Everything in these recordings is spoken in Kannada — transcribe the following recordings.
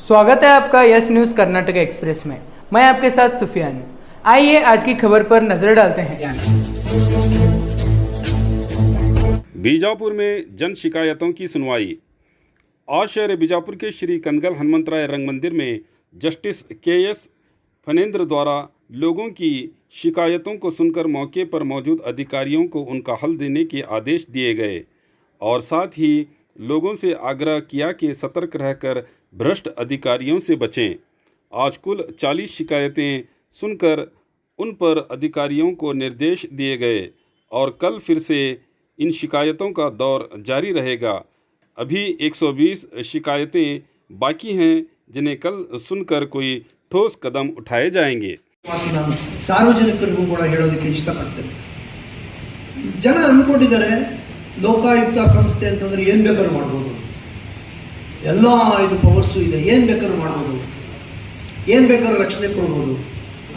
स्वागत है आपका यस न्यूज़ कर्नाटक एक्सप्रेस में। मैं आपके साथ सुफियान। आइए आज की खबर पर नजर डालते हैं। बीजापुर में जन शिकायतों की सुनवाई। आज शहर बीजापुर के श्री कंदगल हनुमंतराय रंग मंदिर में जस्टिस के.एस. फनेंद्र द्वारा लोगों की शिकायतों को सुनकर मौके पर मौजूद अधिकारियों को उनका हल देने के आदेश दिए गए और साथ ही लोगों से आग्रह किया कि सतर्क रहकर भ्रष्ट अधिकारियों से बचें। आज कुल 40 शिकायतें सुनकर उन पर अधिकारियों को निर्देश दिए गए और कल फिर से इन शिकायतों का दौर जारी रहेगा। अभी 120 शिकायतें बाकी हैं जिन्हें कल सुनकर कोई ठोस कदम उठाए जाएंगे। ನಾನು ಸಾರ್ವಜನಿಕರಿಗೂ ಕೂಡ ಹೇಳೋದಕ್ಕೆ ಇಷ್ಟಪಡ್ತೇನೆ. ಜನ ಅಂದ್ಕೊಂಡಿದ್ದಾರೆ ಲೋಕಾಯುಕ್ತ ಸಂಸ್ಥೆ ಅಂತಂದ್ರೆ ಏನು ಬೇಕಾದ್ರೂ ಮಾಡ್ಬೋದು, ಎಲ್ಲ ಇದು ಪವರ್ಸು ಇದೆ, ಏನು ಬೇಕಾದ್ರೂ ಮಾಡ್ಬೋದು, ಏನು ಬೇಕಾದ್ರೂ ರಕ್ಷಣೆ ಕೊಡ್ಬೋದು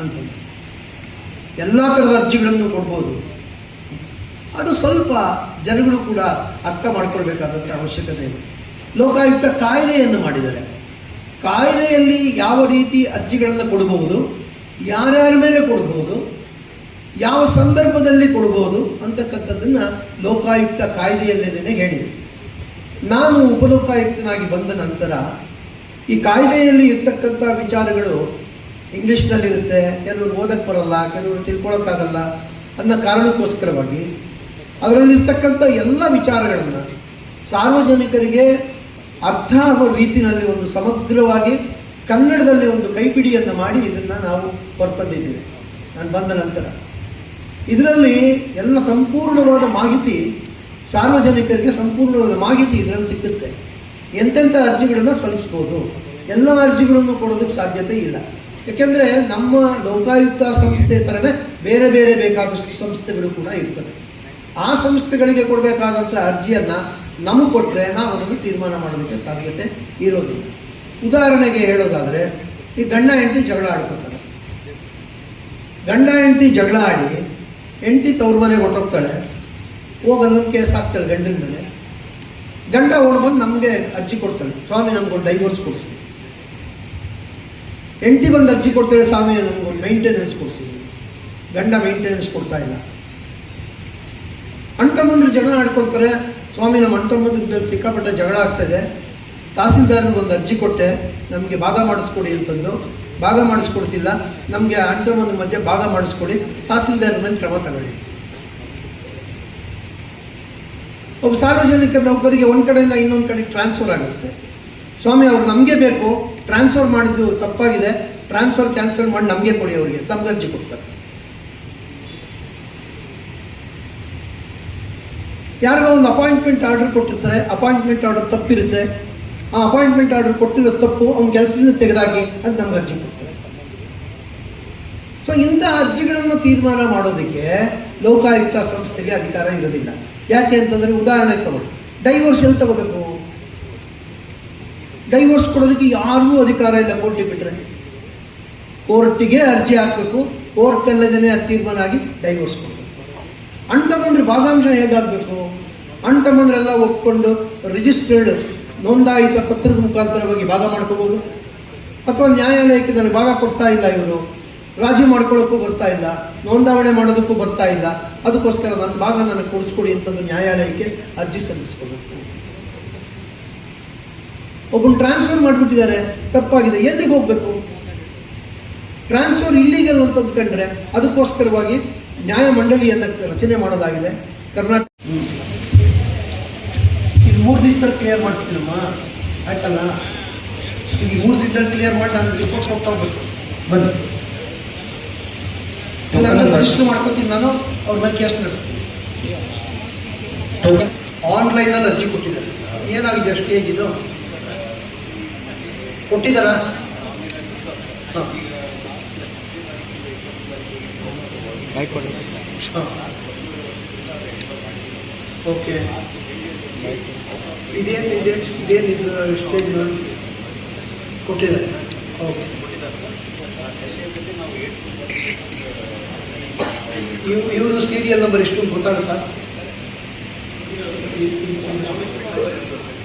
ಅಂತ, ಎಲ್ಲ ಥರದ ಅರ್ಜಿಗಳನ್ನು ಕೊಡ್ಬೋದು. ಅದು ಸ್ವಲ್ಪ ಜನಗಳು ಕೂಡ ಅರ್ಥ ಮಾಡ್ಕೊಳ್ಬೇಕಾದಂಥ ಅವಶ್ಯಕತೆ ಇದೆ. ಲೋಕಾಯುಕ್ತ ಕಾಯ್ದೆಯನ್ನು ಮಾಡಿದ್ದಾರೆ. ಕಾಯ್ದೆಯಲ್ಲಿ ಯಾವ ರೀತಿ ಅರ್ಜಿಗಳನ್ನು ಕೊಡಬಹುದು, ಯಾರ್ಯಾರ ಮೇಲೆ ಕೊಡ್ಬೋದು, ಯಾವ ಸಂದರ್ಭದಲ್ಲಿ ಕೊಡ್ಬೋದು ಅಂತಕ್ಕಂಥದ್ದನ್ನು ಲೋಕಾಯುಕ್ತ ಕಾಯ್ದೆಯಲ್ಲೇನೆ ಹೇಳಿದೆ. ನಾನು ಉಪಲೋಕಾಯುಕ್ತನಾಗಿ ಬಂದ ನಂತರ ಈ ಕಾಯ್ದೆಯಲ್ಲಿ ಇರ್ತಕ್ಕಂಥ ವಿಚಾರಗಳು ಇಂಗ್ಲೀಷ್ನಲ್ಲಿರುತ್ತೆ, ಕೆಲವರು ಓದಕ್ಕೆ ಬರಲ್ಲ, ಕೆಲವರು ತಿಳ್ಕೊಳಕ್ಕಾಗಲ್ಲ ಅನ್ನೋ ಕಾರಣಕ್ಕೋಸ್ಕರವಾಗಿ ಅದರಲ್ಲಿರ್ತಕ್ಕಂಥ ಎಲ್ಲ ವಿಚಾರಗಳನ್ನು ಸಾರ್ವಜನಿಕರಿಗೆ ಅರ್ಥ ಆಗೋ ರೀತಿಯಲ್ಲಿ ಒಂದು ಸಮಗ್ರವಾಗಿ ಕನ್ನಡದಲ್ಲಿ ಒಂದು ಕೈಪಿಡಿಯನ್ನು ಮಾಡಿ ಇದನ್ನು ನಾವು ಹೊರತಂದಿದ್ದೇವೆ ನಾನು ಬಂದ ನಂತರ. ಇದರಲ್ಲಿ ಎಲ್ಲ ಸಂಪೂರ್ಣವಾದ ಮಾಹಿತಿ, ಸಾರ್ವಜನಿಕರಿಗೆ ಸಂಪೂರ್ಣವಾದ ಮಾಹಿತಿ ಇದರಲ್ಲಿ ಸಿಗುತ್ತೆ. ಎಂತೆಂಥ ಅರ್ಜಿಗಳನ್ನು ಸಲ್ಲಿಸ್ಬೋದು, ಎಲ್ಲ ಅರ್ಜಿಗಳನ್ನು ಕೊಡೋದಕ್ಕೆ ಸಾಧ್ಯತೆ ಇಲ್ಲ. ಯಾಕೆಂದರೆ ನಮ್ಮ ಲೋಕಾಯುಕ್ತ ಸಂಸ್ಥೆ ಥರನೇ ಬೇರೆ ಬೇರೆ ಬೇಕಾದಷ್ಟು ಸಂಸ್ಥೆಗಳು ಕೂಡ ಇರ್ತವೆ. ಆ ಸಂಸ್ಥೆಗಳಿಗೆ ಕೊಡಬೇಕಾದಂಥ ಅರ್ಜಿಯನ್ನು ನಮಗೆ ಕೊಟ್ಟರೆ ನಾವು ಅದನ್ನು ತೀರ್ಮಾನ ಮಾಡೋದಕ್ಕೆ ಸಾಧ್ಯತೆ ಇರೋದಿಲ್ಲ. ಉದಾಹರಣೆಗೆ ಹೇಳೋದಾದರೆ, ಈ ಗಂಡ ಹೆಂಡತಿ ಜಗಳ ಆಡ್ಕೊತಾರೆ. ಗಂಡ ಹೆಂಡತಿ ಜಗಳ ಆಡಿ ಹೆಂಡತಿ ತವ್ರ ಮನೆಗೆ ಹೊಟ್ಟೋಗ್ತಾಳೆ, ಹೋಗಲ್ಲೊಂದು ಕೇಸ್ ಹಾಕ್ತಾಳೆ ಗಂಡನ ಮೇಲೆ. ಗಂಡ ಓಡ್ಬಂದು ನಮಗೆ ಅರ್ಜಿ ಕೊಡ್ತಾಳೆ, ಸ್ವಾಮಿ ನಮ್ಗೊಂದು ಡೈವೋರ್ಸ್ ಕೊಡಿಸಿ. ಹೆಂಡತಿ ಬಂದು ಅರ್ಜಿ ಕೊಡ್ತಾಳೆ, ಸ್ವಾಮಿ ನಮ್ಗೊಂದು ಮೇಂಟೆನೆನ್ಸ್ ಕೊಡಿಸಿ. ಗಂಡ ಮೇಂಟೆನೆನ್ಸ್ ಕೊಡ್ತಾ ಇಲ್ಲ. ಅಣ್ತಮ್ಮಂದ್ರು ಜಗಳ ಆಡ್ಕೊಳ್ತಾರೆ, ಸ್ವಾಮಿ ನಮ್ಮ ಅಣ್ತಮ್ಮಂದ್ರ ಸಿಕ್ಕಾಪಟ್ಟೆ ಜಗಳ ಆಗ್ತಾಯಿದೆ, ತಹಸೀಲ್ದಾರ್ಗೆ ಒಂದು ಅರ್ಜಿ ಕೊಟ್ಟೆ, ನಮಗೆ ಭಾಗ ಮಾಡಿಸ್ಕೊಡಿ ಅಂತಂದು. ಭಾಗ ಮಾಡಿಸ್ಕೊಡ್ತಿಲ್ಲ, ನಮಗೆ ಅಣ್ತಮ್ಮಂದ್ರ ಮಧ್ಯೆ ಭಾಗ ಮಾಡಿಸ್ಕೊಡಿ, ತಹಸೀಲ್ದಾರ್ ಮೇಲೆ ಕ್ರಮ ತಗೊಳ್ಳಿ. ಒಬ್ಬ ಸಾರ್ವಜನಿಕ ನೌಕರಿಗೆ ಒಂದು ಕಡೆಯಿಂದ ಇನ್ನೊಂದು ಕಡೆಗೆ ಟ್ರಾನ್ಸ್ಫರ್ ಆಗುತ್ತೆ. ಸ್ವಾಮಿ ಅವ್ರು ನಮಗೆ ಬೇಕು, ಟ್ರಾನ್ಸ್ಫರ್ ಮಾಡಿದ್ದು ತಪ್ಪಾಗಿದೆ, ಟ್ರಾನ್ಸ್ಫರ್ ಕ್ಯಾನ್ಸಲ್ ಮಾಡಿ ನಮಗೆ ಕೊಡಿ, ಅವರಿಗೆ ತಮ್ಗೆ ಅರ್ಜಿ ಕೊಡ್ತಾರೆ. ಯಾರಿಗೋ ಒಂದು ಅಪಾಯಿಂಟ್ಮೆಂಟ್ ಆರ್ಡರ್ ಕೊಟ್ಟಿರ್ತಾರೆ, ಅಪಾಯಿಂಟ್ಮೆಂಟ್ ಆರ್ಡರ್ ತಪ್ಪಿರುತ್ತೆ, ಆ ಅಪಾಯಿಂಟ್ಮೆಂಟ್ ಆರ್ಡರ್ ಕೊಟ್ಟಿರೋ ತಪ್ಪು ಅವ್ನ ಕೆಲಸದಿಂದ ತೆಗೆದಾಕಿ ಅಂತ ನಮ್ಗೆ ಅರ್ಜಿ ಕೊಡ್ತಾರೆ. ಸೊ ಇಂಥ ಅರ್ಜಿಗಳನ್ನು ತೀರ್ಮಾನ ಮಾಡೋದಕ್ಕೆ ಲೋಕಾಯುಕ್ತ ಸಂಸ್ಥೆಗೆ ಅಧಿಕಾರ ಇರೋದಿಲ್ಲ. ಯಾಕೆ ಅಂತಂದರೆ, ಉದಾಹರಣೆ ತಗೊಳ್ಳಿ, ಡೈವೋರ್ಸ್ ಎಲ್ಲಿ ತಗೋಬೇಕು? ಡೈವೋರ್ಸ್ ಕೊಡೋದಕ್ಕೆ ಯಾರಿಗೂ ಅಧಿಕಾರ ಇಲ್ಲ. ಕೋರ್ಟಿಗೆ ಬಿಟ್ಟರೆ ಕೋರ್ಟಿಗೆ ಅರ್ಜಿ ಹಾಕಬೇಕು, ಕೋರ್ಟಲ್ಲದೇ ಅದು ತೀರ್ಮಾನ ಆಗಿ ಡೈವೋರ್ಸ್ ಕೊಡಬೇಕು. ಅಣ್ತಮ್ಮಂದ್ರೆ ಭಾಗಾಂಶ ಹೇಗಾಗಬೇಕು? ಅಣ್ತಮ್ಮಂದ್ರೆಲ್ಲ ಒಪ್ಕೊಂಡು ರಿಜಿಸ್ಟರ್ಡ್ ನೋಂದಾಯಿತ ಪತ್ರದ ಮುಖಾಂತರವಾಗಿ ಭಾಗ ಮಾಡ್ಕೋಬೋದು. ಅಥವಾ ನ್ಯಾಯಾಲಯಕ್ಕೆ ನನಗೆ ಭಾಗ ಕೊಡ್ತಾ ಇಲ್ಲ, ಇವರು ರಾಜಿ ಮಾಡ್ಕೊಳ್ಳೋಕ್ಕೂ ಬರ್ತಾ ಇಲ್ಲ, ನೋಂದಾವಣೆ ಮಾಡೋದಕ್ಕೂ ಬರ್ತಾ ಇಲ್ಲ, ಅದಕ್ಕೋಸ್ಕರ ನನ್ನ ಭಾಗ ನನಗೆ ಕೊಡಿಸ್ಕೊಡಿ ಅಂತಂದು ನ್ಯಾಯಾಲಯಕ್ಕೆ ಅರ್ಜಿ ಸಲ್ಲಿಸ್ಕೋಬೇಕು. ಒಬ್ಬನು ಟ್ರಾನ್ಸ್ಫರ್ ಮಾಡಿಬಿಟ್ಟಿದ್ದಾರೆ, ತಪ್ಪಾಗಿದೆ, ಎಲ್ಲಿಗೆ ಹೋಗಬೇಕು? ಟ್ರಾನ್ಸ್ಫರ್ ಇಲ್ಲೀಗಲ್ ಅಂತಂದು ಕಂಡ್ರೆ ಅದಕ್ಕೋಸ್ಕರವಾಗಿ ನ್ಯಾಯಮಂಡಳಿಯನ್ನು ರಚನೆ ಮಾಡೋದಾಗಿದೆ ಕರ್ನಾಟಕ. ಇದು 3 ದಿವಸದಲ್ಲಿ ಕ್ಲಿಯರ್ ಮಾಡಿಸ್ತೀನಮ್ಮ, ಆಯ್ತಲ್ಲ? ಈಗ 3 ದಿವಸದಲ್ಲಿ ಕ್ಲಿಯರ್ ಮಾಡಿ ನಾನು ರಿಪೋರ್ಟ್ ಕೊಡ್ತಾ ಹೋಗ್ಬೇಕು. ಬನ್ನಿ, ಇಲ್ಲ ಅಂದರೆ ರಿಜಿಸ್ಟರ್ ಮಾಡ್ಕೊತೀನಿ, ನಾನು ಅವ್ರ ಮೇಲೆ ಕೇಸ್ ನಡೆಸ್ತೀನಿ. ಆನ್ಲೈನಲ್ಲಿ ಅರ್ಜಿ ಕೊಟ್ಟಿದ್ದಾರೆ, ಏನಾಗಿದೆ ಸ್ಟೇಜ್ ಇದು? ಕೊಟ್ಟಿದ್ದಾರಾ? ಹಾಂ, ಓಕೆ. ಇದೇನು ಸ್ಟೇಜ್ ಕೊಟ್ಟಿದ್ದಾರೆ? ಓಕೆ. ಇವ್ರದ್ದು ಸೀರಿಯಲ್ ನಂಬರ್ ಎಷ್ಟು ಗೊತ್ತಾಗುತ್ತಾ?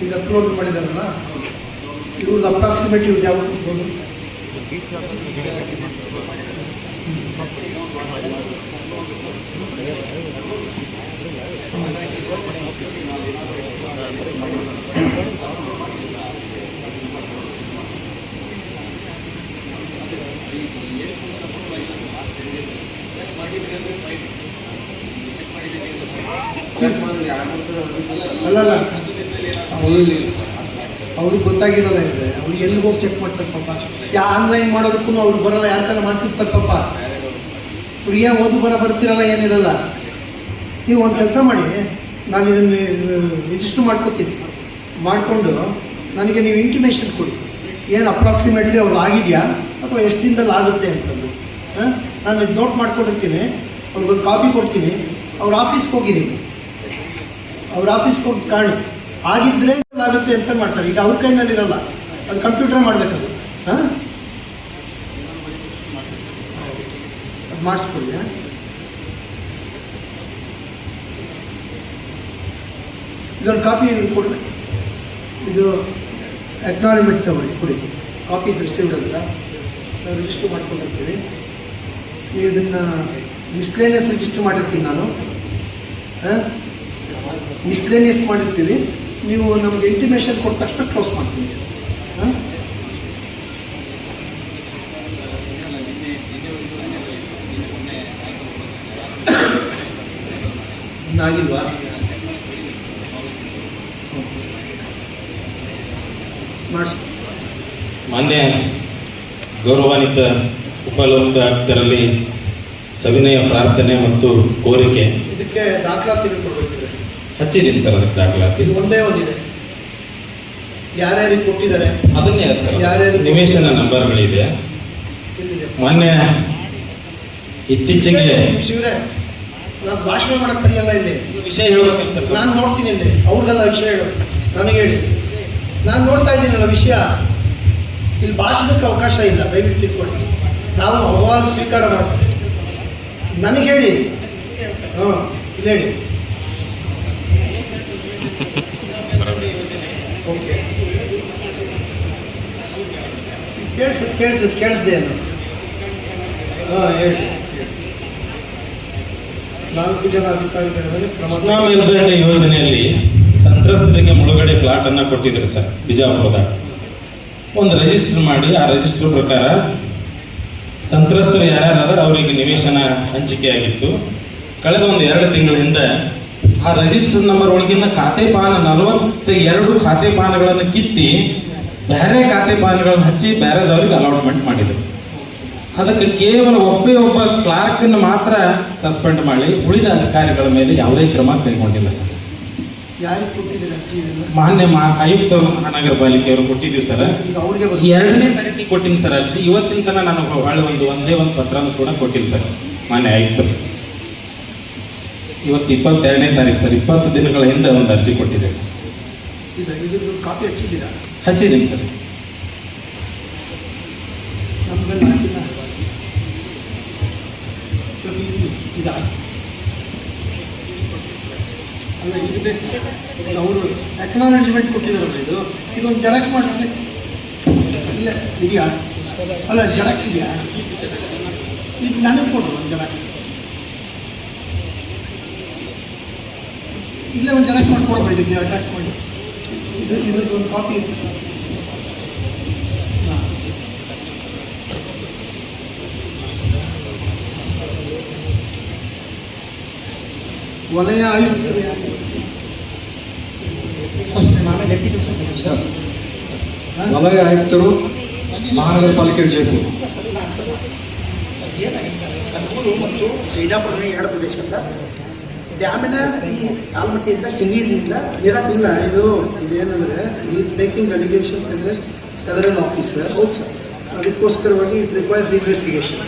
ಈಗ ಅಪ್ಲೋಡ್ ಮಾಡಿದಾರಲ್ಲ, ಇವ್ರದ್ದು ಅಪ್ರಾಕ್ಸಿಮೇಟ್ ಇವ್ರು ಯಾವಾಗ ಸಿಗ್ಬೋದು? ಅಲ್ಲಲ್ಲ, ಅವ್ರಿಗೆ ಗೊತ್ತಾಗಿರಲ್ಲ ಇದೆ, ಅವ್ರಿಗೆ ಎಲ್ಲಿಗೆ ಹೋಗಿ ಚೆಕ್ ಮಾಡ್ತಾರೆ ಪಾಪ. ಆನ್ಲೈನ್ ಮಾಡೋದಕ್ಕೂ ಅವ್ರಿಗೆ ಬರಲ್ಲ, ಯಾರ ಕಡೆ ಮಾಡಿಸಿರ್ತಾರೆ ಪಾಪ. ಅವ್ರಿಗೆ ಓದು ಬರ್ತಿರಲ್ಲ, ಏನಿರಲ್ಲ. ನೀವು ಒಂದು ಕೆಲಸ ಮಾಡಿ, ನಾನು ಇದನ್ನು ರಿಜಿಸ್ಟರ್ ಮಾಡ್ಕೊತೀನಿ, ಮಾಡಿಕೊಂಡು ನನಗೆ ನೀವು ಇಂಟಿಮೇಷನ್ ಕೊಡಿ, ಏನು ಅಪ್ರಾಕ್ಸಿಮೇಟ್ಲಿ ಅವ್ರು ಆಗಿದೆಯಾ ಅಥವಾ ಎಷ್ಟು ದಿನದಲ್ಲಿ ಆಗುತ್ತೆ ಅಂತಂದು. ನಾನು ಇದು ನೋಟ್ ಮಾಡ್ಕೊಂಡಿರ್ತೀನಿ, ಅವ್ರಿಗೊಂದು ಕಾಪಿ ಕೊಡ್ತೀನಿ. ಅವ್ರ ಆಫೀಸ್ಗೆ ಹೋಗಿದ್ದೀನಿ, ಅವ್ರ ಆಫೀಸ್ಗೆ ಹೋಗಿ ಕಾಣಿ, ಆಗಿದ್ದರೆ ಆಗುತ್ತೆ ಅಂತ ಮಾಡ್ತಾರೆ. ಈಗ ಅವ್ರ ಕೈನಲ್ಲಿರಲ್ಲ, ಅದು ಕಂಪ್ಯೂಟರ್ ಮಾಡಬೇಕದು. ಅದು ಮಾಡಿಸ್ಕೊಳ್ಳಿ. ಇದೊಂದು ಕಾಪಿ ಕೊಡಿ, ಇದು ಅಕ್ನಾಲಜ್ಮೆಂಟ್ ತಗೊಳ್ಳಿ, ಕೊಡಿ. ಕಾಪಿ ರಿಸೀವ್ಡ್ ಅಂತ ನಾವು ರಿಜಿಸ್ಟರ್ ಮಾಡ್ಕೊಂಡಿರ್ತೀವಿ. ನೀವು ಇದನ್ನು ಮಿಸ್ಲೇನಿಯಸ್ ರಿಜಿಸ್ಟರ್ ಮಾಡಿರ್ತೀನಿ ನಾನು, ಮಿಸ್ಲೇನಿಯಸ್ ಮಾಡಿರ್ತೀವಿ. ನೀವು ನಮಗೆ ಇಂಟಿಮೇಷನ್ ಕೊಟ್ಟ ತಕ್ಷಣ ಕ್ಲೋಸ್ ಮಾಡ್ತೀವಿ. ಆಗಿಲ್ವಾ? ಮಾಡಿಸಿ. ಮಾನ್ಯ ಗೌರವಾನ್ವಿತ ಉಪಲೋಕಾಯುಕ್ತರಲ್ಲಿ ಸವಿನಯ ಪ್ರಾರ್ಥನೆ ಮತ್ತು ಕೋರಿಕೆ. ಇದಕ್ಕೆ ದಾಖಲಾತಿ ಕೊಡಬೇಕಿದೆ. ಹಚ್ಚಿದ್ದೀನಿ ಸರ್, ಅದಕ್ಕೆ ದಾಖಲಾತಿ. ಇದು ಒಂದೇ ಒಂದಿದೆ, ಯಾರ್ಯಾರಿಗೆ ಕೊಟ್ಟಿದ್ದಾರೆ ಅದನ್ನೇ ಸರ್, ಯಾರ್ಯಾರಿಗೆ ನಿವೇಶನ ನಂಬರ್ಗಳಿದೆ. ಮಾನ್ಯ ಇತ್ತೀಚೆಗೆ ಶಿವರೇ, ನಾನು ಭಾಷಣ ಮಾಡಕ್ಕೆ ಕರೆಯಲ್ಲ ಇಲ್ಲಿ, ವಿಷಯ ಹೇಳ್ಬೇಕಿತ್ತು ಸರ್. ನಾನು ನೋಡ್ತೀನಿ ಇಲ್ಲಿ, ಅವ್ರಿಗೆಲ್ಲ ವಿಷಯ ಹೇಳು, ನನಗೆ ಹೇಳಿ. ನಾನು ನೋಡ್ತಾ ಇದ್ದೀನಲ್ಲ ವಿಷಯ, ಇಲ್ಲಿ ಭಾಷಣಕ್ಕೆ ಅವಕಾಶ ಇಲ್ಲ, ದಯವಿಟ್ಟು ತಿಳ್ಕೊಳ್ಳಿ. ನಾವು ಅಹವಾಲು ಸ್ವೀಕಾರ ಮಾಡ್ತೀವಿ, ನನಗೆ ಹೇಳಿ. ಇಲ್ಲಿ ಹೇಳಿ. ಓಕೆ, ಕೇಳಿಸ್ದೆ ಏನು? ಹೇಳಿ. 4 ಜನ ಅಧಿಕಾರಿಗಳ ಮೇಲೆ ಕೃಷ್ಣಾ ಮೇಲ್ದಂಡೆ ಯೋಜನೆಯಲ್ಲಿ ಸಂತ್ರಸ್ತರಿಗೆ ಮುಳುಗಡೆ ಪ್ಲಾಟ್ ಅನ್ನ ಕೊಟ್ಟಿದ್ರು ಸರ್ ಬಿಜಾಪುರದಾಗ. ಒಂದು ರಿಜಿಸ್ಟರ್ ಮಾಡಿ, ಆ ರಿಜಿಸ್ಟರ್ ಪ್ರಕಾರ ಸಂತ್ರಸ್ತರು ಯಾರ್ಯಾರಾದ್ರೆ ಅವರಿಗೆ ನಿವೇಶನ ಹಂಚಿಕೆ ಆಗಿತ್ತು. ಕಳೆದ ಒಂದು 2 ತಿಂಗಳ ಹಿಂದೆ ಆ ರಿಜಿಸ್ಟರ್ ನಂಬರ್ ಒಳಗಿನ ಖಾತೆ ಪಾನ 42 ಖಾತೆ ಪಾನಗಳನ್ನು ಕಿತ್ತಿ ಬೇರೆ ಖಾತೆ ಪಾನಗಳನ್ನು ಹಚ್ಚಿ ಬೇರೆದವ್ರಿಗೆ ಅಲಾಟ್ಮೆಂಟ್ ಮಾಡಿದರು. ಅದಕ್ಕೆ ಕೇವಲ ಒಬ್ಬ ಕ್ಲಾರ್ಕನ್ನು ಮಾತ್ರ ಸಸ್ಪೆಂಡ್ ಮಾಡಿ ಉಳಿದ ಅಧಿಕಾರಿಗಳ ಮೇಲೆ ಯಾವುದೇ ಕ್ರಮ ಕೈಗೊಂಡಿಲ್ಲ ಸರ್. ಯಾರಿಗೆ ಕೊಟ್ಟಿದ್ದೀರಿ? ಮಾನ್ಯ ಆಯುಕ್ತರು ಮಹಾನಗರ ಪಾಲಿಕೆಯವರು ಕೊಟ್ಟಿದ್ದೀವಿ ಸರ್. ಈಗ ಅವ್ರಿಗೆ 2ನೇ ತಾರೀಕಿಗೆ ಕೊಟ್ಟಿನಿ ಸರ್ ಅರ್ಜಿ. ಇವತ್ತಿನ ತನಕ ನಾನು ಹೊಳ್ಳಿ ಒಂದೇ ಒಂದು ಪತ್ರನೂ ಕೂಡ ಕೊಟ್ಟಿಲ್ಲ ಸರ್ ಮಾನ್ಯ ಆಯುಕ್ತರು. ಇವತ್ತು 22ನೇ ತಾರೀಕು ಸರ್, 20 ದಿನಗಳ ಹಿಂದೆ ಒಂದು ಅರ್ಜಿ ಕೊಟ್ಟಿದೆ ಸರ್. ಇದ್ರದ್ದು ಕಾಪಿ ಹಚ್ಚಿದ್ದೀರಾ? ಹಚ್ಚಿದ್ದೀನಿ ಸರ್. ನಮ್ಗೆಲ್ಲ ಹಾಕಿಲ್ಲ. ಈಗ ಅಲ್ಲ, ಇದು ಬೇಕು. ಅವರು ಅಕ್ನಾಲಜ್ಮೆಂಟ್ ಕೊಟ್ಟಿದ್ದಾರಲ್ಲ, ಇದೊಂದು ಜೆರಾಕ್ಸ್ ಮಾಡಿಸಿದೆ. ಇಲ್ಲ ಇದೆಯಾ? ಅಲ್ಲ, ಜೆರಾಕ್ಸ್ ಇದೆಯಾ? ಇದು ನನಗೆ ಕೊಡು ಒಂದು ಜೆರಾಕ್ಸ್. ಇಲ್ಲೇ ಒಂದು ಜೆರಾಕ್ಸ್ ಮಾಡಿಕೊಡ್ಬೋದು, ಇದಕ್ಕೆ ಅಟ್ಯಾಚ್ ಮಾಡಿ. ಇದ್ರದ್ದು ಒಂದು ಕಾಪಿ. ಹಾಂ, ವಲಯ ಆಯುಕ್ತರು ವಲಯ ಆಯುಕ್ತರು ಮಹಾನಗರ ಪಾಲಿಕೆ ವಿಜಯಪುರ. ಕನಸೂರು ಮತ್ತು ಜೈನಾಪುರ 2 ಪ್ರದೇಶ ಸರ್. ಡ್ಯಾಮಿನ ಈ ಆಲ್ಮಟ್ಟಿಯಿಂದ ಹಿನ್ನೀರಿನಿಂದ ನಿರಾಸೆ ಇಲ್ಲ. ಇದೇನಂದರೆ is making allegations against several officer. ಹೌದು ಸರ್. ಅದಕ್ಕೋಸ್ಕರವಾಗಿ ಇಟ್ ರಿಕ್ವೈರ್ಸ್ ಇನ್ವೆಸ್ಟಿಗೇಷನ್.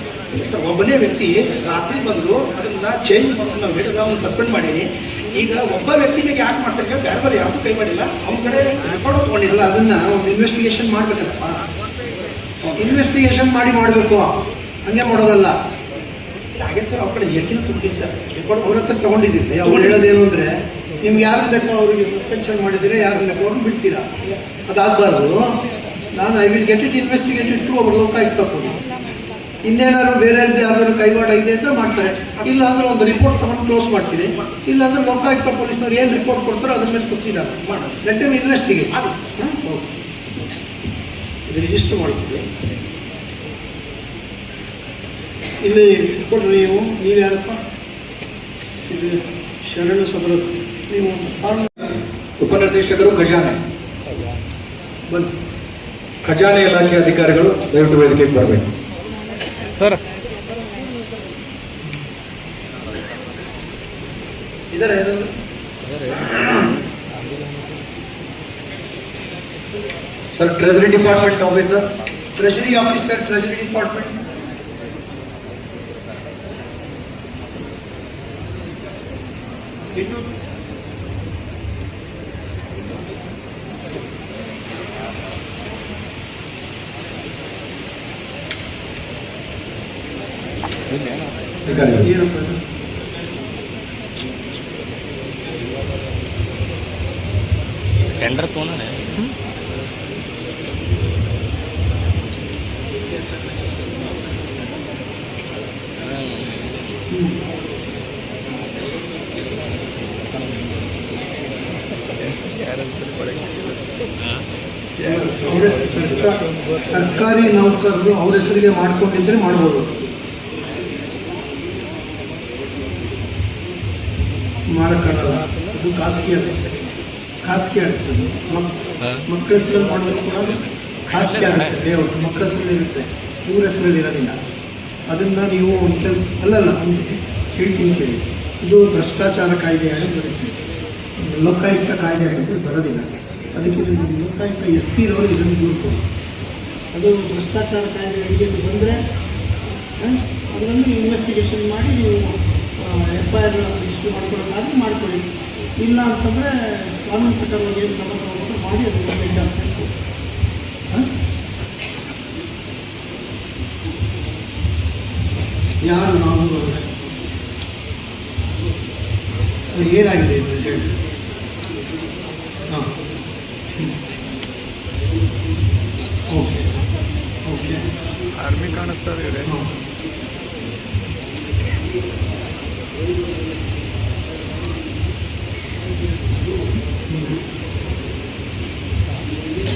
ಸರ್, ಒಬ್ಬನೇ ವ್ಯಕ್ತಿ ರಾತ್ರಿ ಬಂದು ಅದನ್ನು ಚೇಂಜ್ ಮಾಡೋದು ನಾವು ಹೇಳಿದ್ರೆ ಅವ್ನು ಸಸ್ಪೆಂಡ್ ಮಾಡೀನಿ. ಈಗ ಒಬ್ಬ ವ್ಯಕ್ತಿ ಮೇಲೆ ಯಾಕೆ ಮಾಡ್ತಾರೆ? ಬೇರೆ ಯಾವುದು ಕೈ ಮಾಡಿಲ್ಲ, ಅವನ ಕಡೆ ರೆಕಾರ್ಡ್ ತೊಗೊಂಡಿಲ್ಲ. ಅದನ್ನು ಒಂದು ಇನ್ವೆಸ್ಟಿಗೇಷನ್ ಮಾಡಬೇಕಲ್ಲಪ್ಪ, ಇನ್ವೆಸ್ಟಿಗೇಷನ್ ಮಾಡಬೇಕು, ಹಂಗೆ ಮಾಡೋದಲ್ಲ. ಹಾಗೆ ಸರ್, ಅವ್ರ ಕಡೆ ಹೇಳಿಕೆನೂ ತೊಗೊಂಡಿಲ್ಲ ಸರ್, ರೆಕಾರ್ಡ್ ಅವ್ರ ಹತ್ರ ತೊಗೊಂಡಿದ್ದೀವಿ. ಅವ್ರು ಹೇಳೋದೇನು ಅಂದರೆ, ನಿಮ್ಗೆ ಯಾರು ಬೇಕೋ ಅವರಿಗೆ ಸಸ್ಪೆನ್ಷನ್ ಮಾಡಿದ್ದೀರಾ, ಯಾರು ಬೇಕೋ ಅವ್ರನ್ನ ಬಿಡ್ತೀರಾ. ಅದಾಗಬಾರ್ದು. ನಾನು I will get it investigated to our Lokayukta police. ಇನ್ನೇನಾದ್ರು ಬೇರೆ ಯಾವ್ದಾದ್ರು ಕೈವಾಡ ಇದೆ ಅಂತ ಮಾಡ್ತಾರೆ, ಇಲ್ಲ ಅಂದ್ರೆ ಒಂದು ರಿಪೋರ್ಟ್ ತಗೊಂಡು ಕ್ಲೋಸ್ ಮಾಡ್ತೀನಿ, ಇಲ್ಲ ಅಂದ್ರೆ ಲೋಕಾಯುಕ್ತ ಪೊಲೀಸ್ನವ್ರು ಏನು ರಿಪೋರ್ಟ್ ಕೊಡ್ತಾರೋ ಅದ್ರ ಮೇಲೆ ಪ್ರೊಸೀಡ್ ಆಗುತ್ತೆ ಮಾಡೋದು. Let M investigate. ಇದು ರಿಜಿಸ್ಟರ್ ಮಾಡ್ತೀವಿ. ಇಲ್ಲಿ ಕೊಡ್ರಿ ನೀವು ಯಾರಪ್ಪ? ಇದು ಶರಣ ಸಬರತ್, ನೀವು ಫಾರ್ಮ್. ಉಪನಿರ್ದೇಶಕರು ಖಜಾನೆ, ಬನ್ನಿ. ಖಜಾನೆ ಇಲಾಖೆ ಅಧಿಕಾರಿಗಳು ದಯವಿಟ್ಟು ವೇದಿಕೆಗೆ ಬರಬೇಕು. ಸರ್ ಇದರ ಏನಾದ್ರು sir, treasury department officer, treasury officer, treasury department. ಅಧಿಕಾರಿಗಳು. ಏನಪ್ಪ ಇದು? टेंडर तो ना है ಸರ್ಕಾರಿ ನೌಕರರು ಅವ್ರ ಹೆಸರಿಗೆ ಮಾಡ್ಕೊಂಡಿದ್ರೆ ಮಾಡ್ಬೋದು, ಮಾಡೋಕ್ಕಾಗಲ್ಲ. ಅದು ಖಾಸಗಿ ಆಗುತ್ತೆ, ಖಾಸಗಿ ಆಗ್ತದೆ. ಮಕ್ಕಳ ಹೆಸರಲ್ಲಿ ಮಾಡೋದು ಕೂಡ ಖಾಸಗಿ ಆಗುತ್ತೆ. ದೇವರು ಮಕ್ಕಳ ಹೆಸರಲ್ಲಿ ಇರುತ್ತೆ, ಇವ್ರ ಹೆಸರಲ್ಲಿ ಇರೋದಿಲ್ಲ. ಅದನ್ನು ನೀವು ಒಂದು ಕೆಲಸ ಅಲ್ಲಲ್ಲ ಒಂದು ಹೇಳ್ತೀನಿ ಕೇಳಿ. ಇದು ಭ್ರಷ್ಟಾಚಾರ ಕಾಯ್ದೆ ಅಡಿ ಬರುತ್ತೆ, ಲೋಕಾಯುಕ್ತ ಕಾಯ್ದೆ ಅಡಿಗೆ ಬರೋದಿಲ್ಲ. ಅದಕ್ಕೆ ಇದು ಲೋಕಾಯುಕ್ತ SP ರವರು ಇದನ್ನು ದೂರು ಕೊಡಿ. ಅದು ಭ್ರಷ್ಟಾಚಾರ ಕಾಯ್ದೆ ಅಡಿಗೆ ಬಂದರೆ ಅದನ್ನು ಇನ್ವೆಸ್ಟಿಗೇಷನ್ ಮಾಡಿ ನೀವು FIR ರಿಜಿಸ್ಟರ್ ಮಾಡ್ಕೊಳ್ಳೋದಾದ್ರೆ ಮಾಡ್ಕೊಳ್ಳಿ. ಇಲ್ಲ ಅಂತಂದರೆ ಕಾನೂನು ಪ್ರಕಾರವಾಗಿ ಏನು ಕ್ರಮ ತಗೊಂಡು ಮಾಡಿ ಅದನ್ನು ಹಾಕಬೇಕು. ಯಾರು ನಾವು ಏನಾಗಿದೆ ಹೇಳಿ. ಹಾಂ, ಓಕೆ ಓಕೆ. ಆರ್ಮಿ ಕಾಣಿಸ್ತಾ ಇದೆ.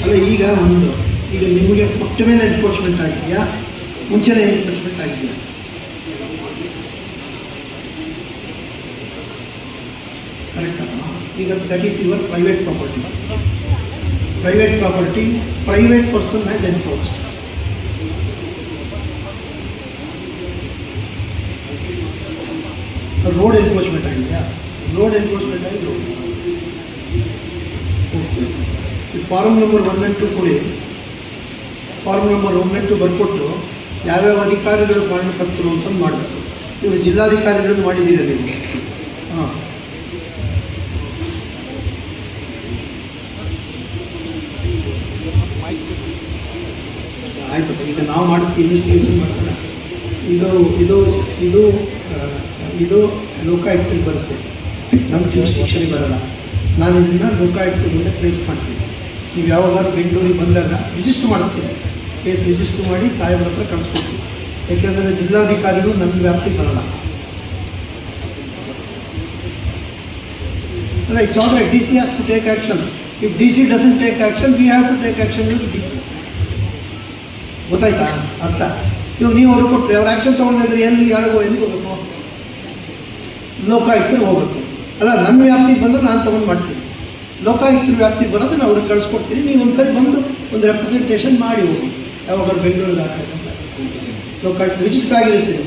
ಅಲ್ಲ, ಈಗ ನಿಮಗೆ ಕೊಟ್ಟ ಮೇಲೆ ಎನ್ಫೋರ್ಸ್ಮೆಂಟ್ ಆಗಿದೆಯಾ, ಮುಂಚೆನೇ ಎನ್ಫೋರ್ಸ್ಮೆಂಟ್ ಆಗಿದೆಯಾ? ಕರೆಕ್ಟಪ್ಪ. ಈಗ that is your private property. Private person has enforced. Road enforcement ಆಗಿದೆಯಾ? ರೋಡ್ ಎನ್ಫೋರ್ಸ್ಮೆಂಟ್ ಆಗಿದೆ. ಓಕೆ. ಈ ಫಾರ್ಮ್ ನಂಬರ್ 1 and 2 ಕೊಡಿ. ಫಾರ್ಮ್ ನಂಬರ್ 1 and 2 ಬರ್ಕೊಟ್ಟು ಯಾವ್ಯಾವ ಅಧಿಕಾರಿಗಳು ಕಾರಣಕರ್ತರು ಅಂತಂದು ಮಾಡಬೇಕು. ಇವರು ಜಿಲ್ಲಾಧಿಕಾರಿಗಳನ್ನು ಮಾಡಿದ್ದೀರ ನೀವು. ಹಾಂ, ಆಯ್ತಪ್ಪ. ಈಗ ನಾವು ಮಾಡಿಸ್ತೀವಿ, ಇನ್ವೆಸ್ಟಿಗೇಷನ್ ಮಾಡಿಸೋಣ. ಇದು ಇದು ಇದು ಇದು ಲೋಕಾಯುಕ್ತಕ್ಕೆ ಬರುತ್ತೆ, ನಮ್ಮ ಜೂರಿಸ್ಡಿಕ್ಷನ್ಗೆ ಬರೋಲ್ಲ. ನಾನು ಇದನ್ನು ಲೋಕಾಯುಕ್ತ ಮುಂದೆ ಪ್ಲೇಸ್ ಮಾಡ್ತೀನಿ. ನೀವು ಯಾವಾಗಾದ್ರೂ ಬೆಂಗಳೂರಿಗೆ ಬಂದಾಗ ರಿಜಿಸ್ಟರ್ ಮಾಡಿಸ್ತೀನಿ, ಕೇಸ್ ರಿಜಿಸ್ಟರ್ ಮಾಡಿ ಸಾಹೇಬ್ರ ಹತ್ರ ಕಳಿಸ್ಕೊಡ್ತೀನಿ. ಯಾಕೆಂದರೆ ಜಿಲ್ಲಾಧಿಕಾರಿಗಳು ನನ್ನ ವ್ಯಾಪ್ತಿಗೆ ಬರೋಲ್ಲ. ಅಲ್ಲ, it's all right. DC has to take action. If DC doesn't take action, we have to take action with DC. ಗೊತ್ತಾಯ್ತಾ ಅರ್ಥ? ಇವಾಗ ನೀವು ಅವ್ರಿಗೆ ಕೊಟ್ಟರೆ ಅವ್ರು ಆ್ಯಕ್ಷನ್ ತೊಗೊಂಡಿದ್ರೆ ಎಲ್ಲಿ ಯಾರಿಗೋ ಎಲ್ಲಿಗೆ ಹೋಗ್ಬೇಕು? ಲೋಕಾಯುಕ್ತರು ಹೋಗ್ಬೇಕು. ಅಲ್ಲ, ನನ್ನ ವ್ಯಾಪ್ತಿಗೆ ಬಂದರೆ ನಾನು ತೊಗೊಂಡು ಮಾಡ್ತೀನಿ. ಲೋಕಾಯುಕ್ತರ ವ್ಯಾಪ್ತಿಗೆ ಬರೋದನ್ನು ಅವ್ರಿಗೆ ಕಳಿಸ್ಕೊಡ್ತೀನಿ. ನೀವು ಒಂದ್ಸರಿ ಬಂದು ಒಂದು ರೆಪ್ರೆಸೆಂಟೇಷನ್ ಮಾಡಿ ಹೋಗಿ. ಯಾವಾಗ ಬೆಂಗಳೂರಿಗೆ ಹಾಕಬೇಕಂತ ಲೋಕಾಯುಕ್ತ ರಿಜಿಸ್ಟರ್ ಆಗಿರ್ತೀನಿ,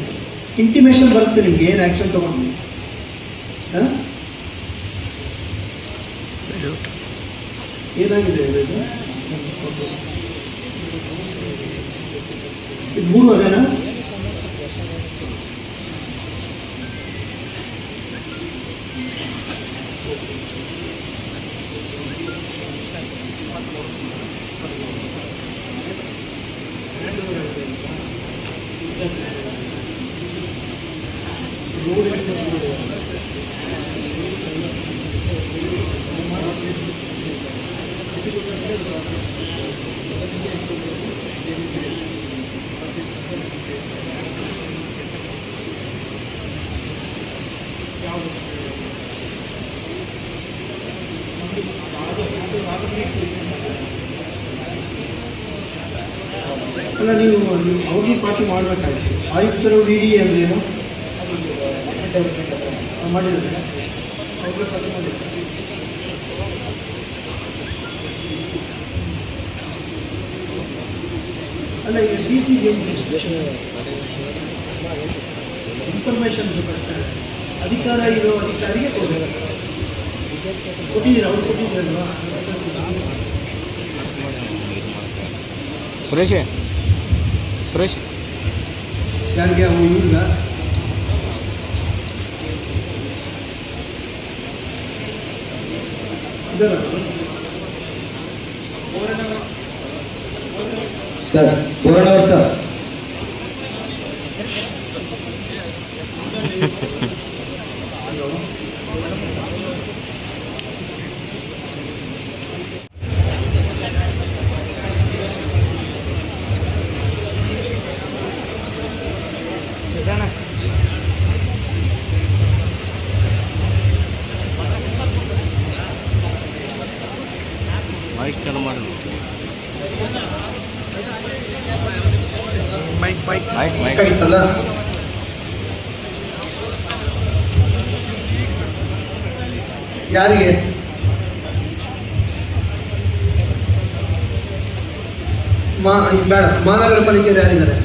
ಇಂಟಿಮೇಷನ್ ಬರುತ್ತೆ ನಿಮ್ಗೆ ಏನು ಆ್ಯಕ್ಷನ್ ತೊಗೊಂಡು. ಹಾಂ, ಏನಾಗಿದೆ ಇದು? ಇದು 3 ಅದೇನಾ? ಅಲ್ಲ, ನೀವು ಅವ್ರಿಗೆ ಪಾರ್ಟಿ ಮಾಡಬೇಕಾಗಿತ್ತು. ಆಯುಕ್ತರು ಡಿ ಡಿ ಅಂದರೆ ಏನು ಮಾಡಿದ್ದಾರೆ? ಅವ್ರಿಗೆ ಪಾರ್ಟಿ ಮಾಡಿದ್ದಾರೆ. ಅಲ್ಲ, ಈಗ ಡಿ ಸಿ ಇನ್ಫಾರ್ಮೇಷನ್ ಬರ್ತಾರೆ, ಅಧಿಕಾರ ಇರೋ ಅಧಿಕಾರಿಗೆ ಕೊಡಬೇಕು. ಕೊಟ್ಟಿದ್ದೀರಾ? ಅವ್ರು ಕೊಟ್ಟಿದ್ದೀರಲ್ವಾ? ಸುರೇಶ್ ಸುರೇಶ್ ಯಾರಿಗೆ? ಅವು ಇವ್ರಿಗ ಇದರ ಸರ್ ಬೋರಣ್ಣವ್ರು ಸರ್. ಮೈಕ್ ಚಾಲು ಮಾಡಿ. ಮೈಕ್ ಆಗಿತ್ತಲ್ಲ. ಯಾರಿಗೆ? ಬೇಡ, ಮಹಾನಗರ ಪಾಲಿಕೆಯವರು ಯಾರಿದ್ದಾರೆ?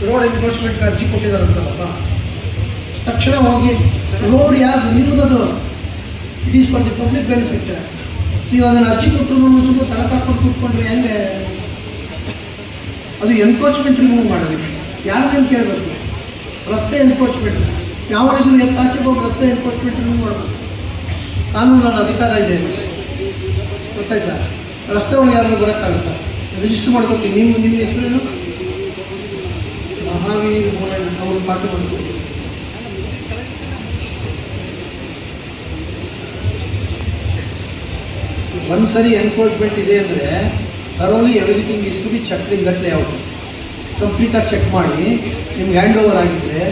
ರೋಡ್ ಎನ್ಕ್ರೋಚ್ಮೆಂಟ್ಗೆ ಅರ್ಜಿ ಕೊಟ್ಟಿದ್ದಾರಂತಲ್ಲಪ್ಪ, ತಕ್ಷಣ ಹೋಗಿ ರೋಡ್ ಯಾರ್ದು? ನಿಮ್ಮದದು. It is for the public benefit. ನೀವು ಅದನ್ನು ಅರ್ಜಿ ಕೊಟ್ಟರು ಸುಮ್ಮನೆ ತಳಕಾಕೊಂಡು ಕೂತ್ಕೊಂಡ್ರೆ ಹೆಂಗೆ? ಅದು ಎನ್ಕ್ರೋಚ್ಮೆಂಟ್ ರಿಮೂವ್ ಮಾಡೋದಕ್ಕೆ ಯಾರದೇನು ಕೇಳಬೇಕು? ರಸ್ತೆ ಎನ್ಕ್ರೋಚ್ಮೆಂಟ್ ಯಾವಳಿದ್ರು ಎತ್ತಾಚೆಗೆ ಹೋಗಿ ರಸ್ತೆ ಎನ್ಕ್ರೋಚ್ಮೆಂಟ್ ರಿಮೂವ್ ಮಾಡಬೇಕು. ಕಾನೂನಲ್ಲಿ ಅಧಿಕಾರ ಇದೆ, ಗೊತ್ತಾಯ್ತಾ? ರಸ್ತೆ ಒಳಗೆ ಯಾರು ಬರೋಕ್ಕಾಗುತ್ತಾ? ರಿಜಿಸ್ಟರ್ ಮಾಡ್ಕೊತೀವಿ. ನಿಮ್ಮ ಹೆಸರೇನು? ಮಹಾವೀರ್ ಬೋರಣ್ಣ. ಅವ್ರು ಪಾಠ ಮಾಡ್ತೀವಿ. ಒಂದು ಸರಿ ಎನ್ಕ್ರೋಚ್ಮೆಂಟ್ ಇದೆ ಅಂದರೆ thoroughly everything is to be check in that layout. ಕಂಪ್ಲೀಟಾಗಿ ಚೆಕ್ ಮಾಡಿ ನಿಮ್ಗೆ ಹ್ಯಾಂಡ್ ಓವರ್ ಆಗಿದ್ದರೆ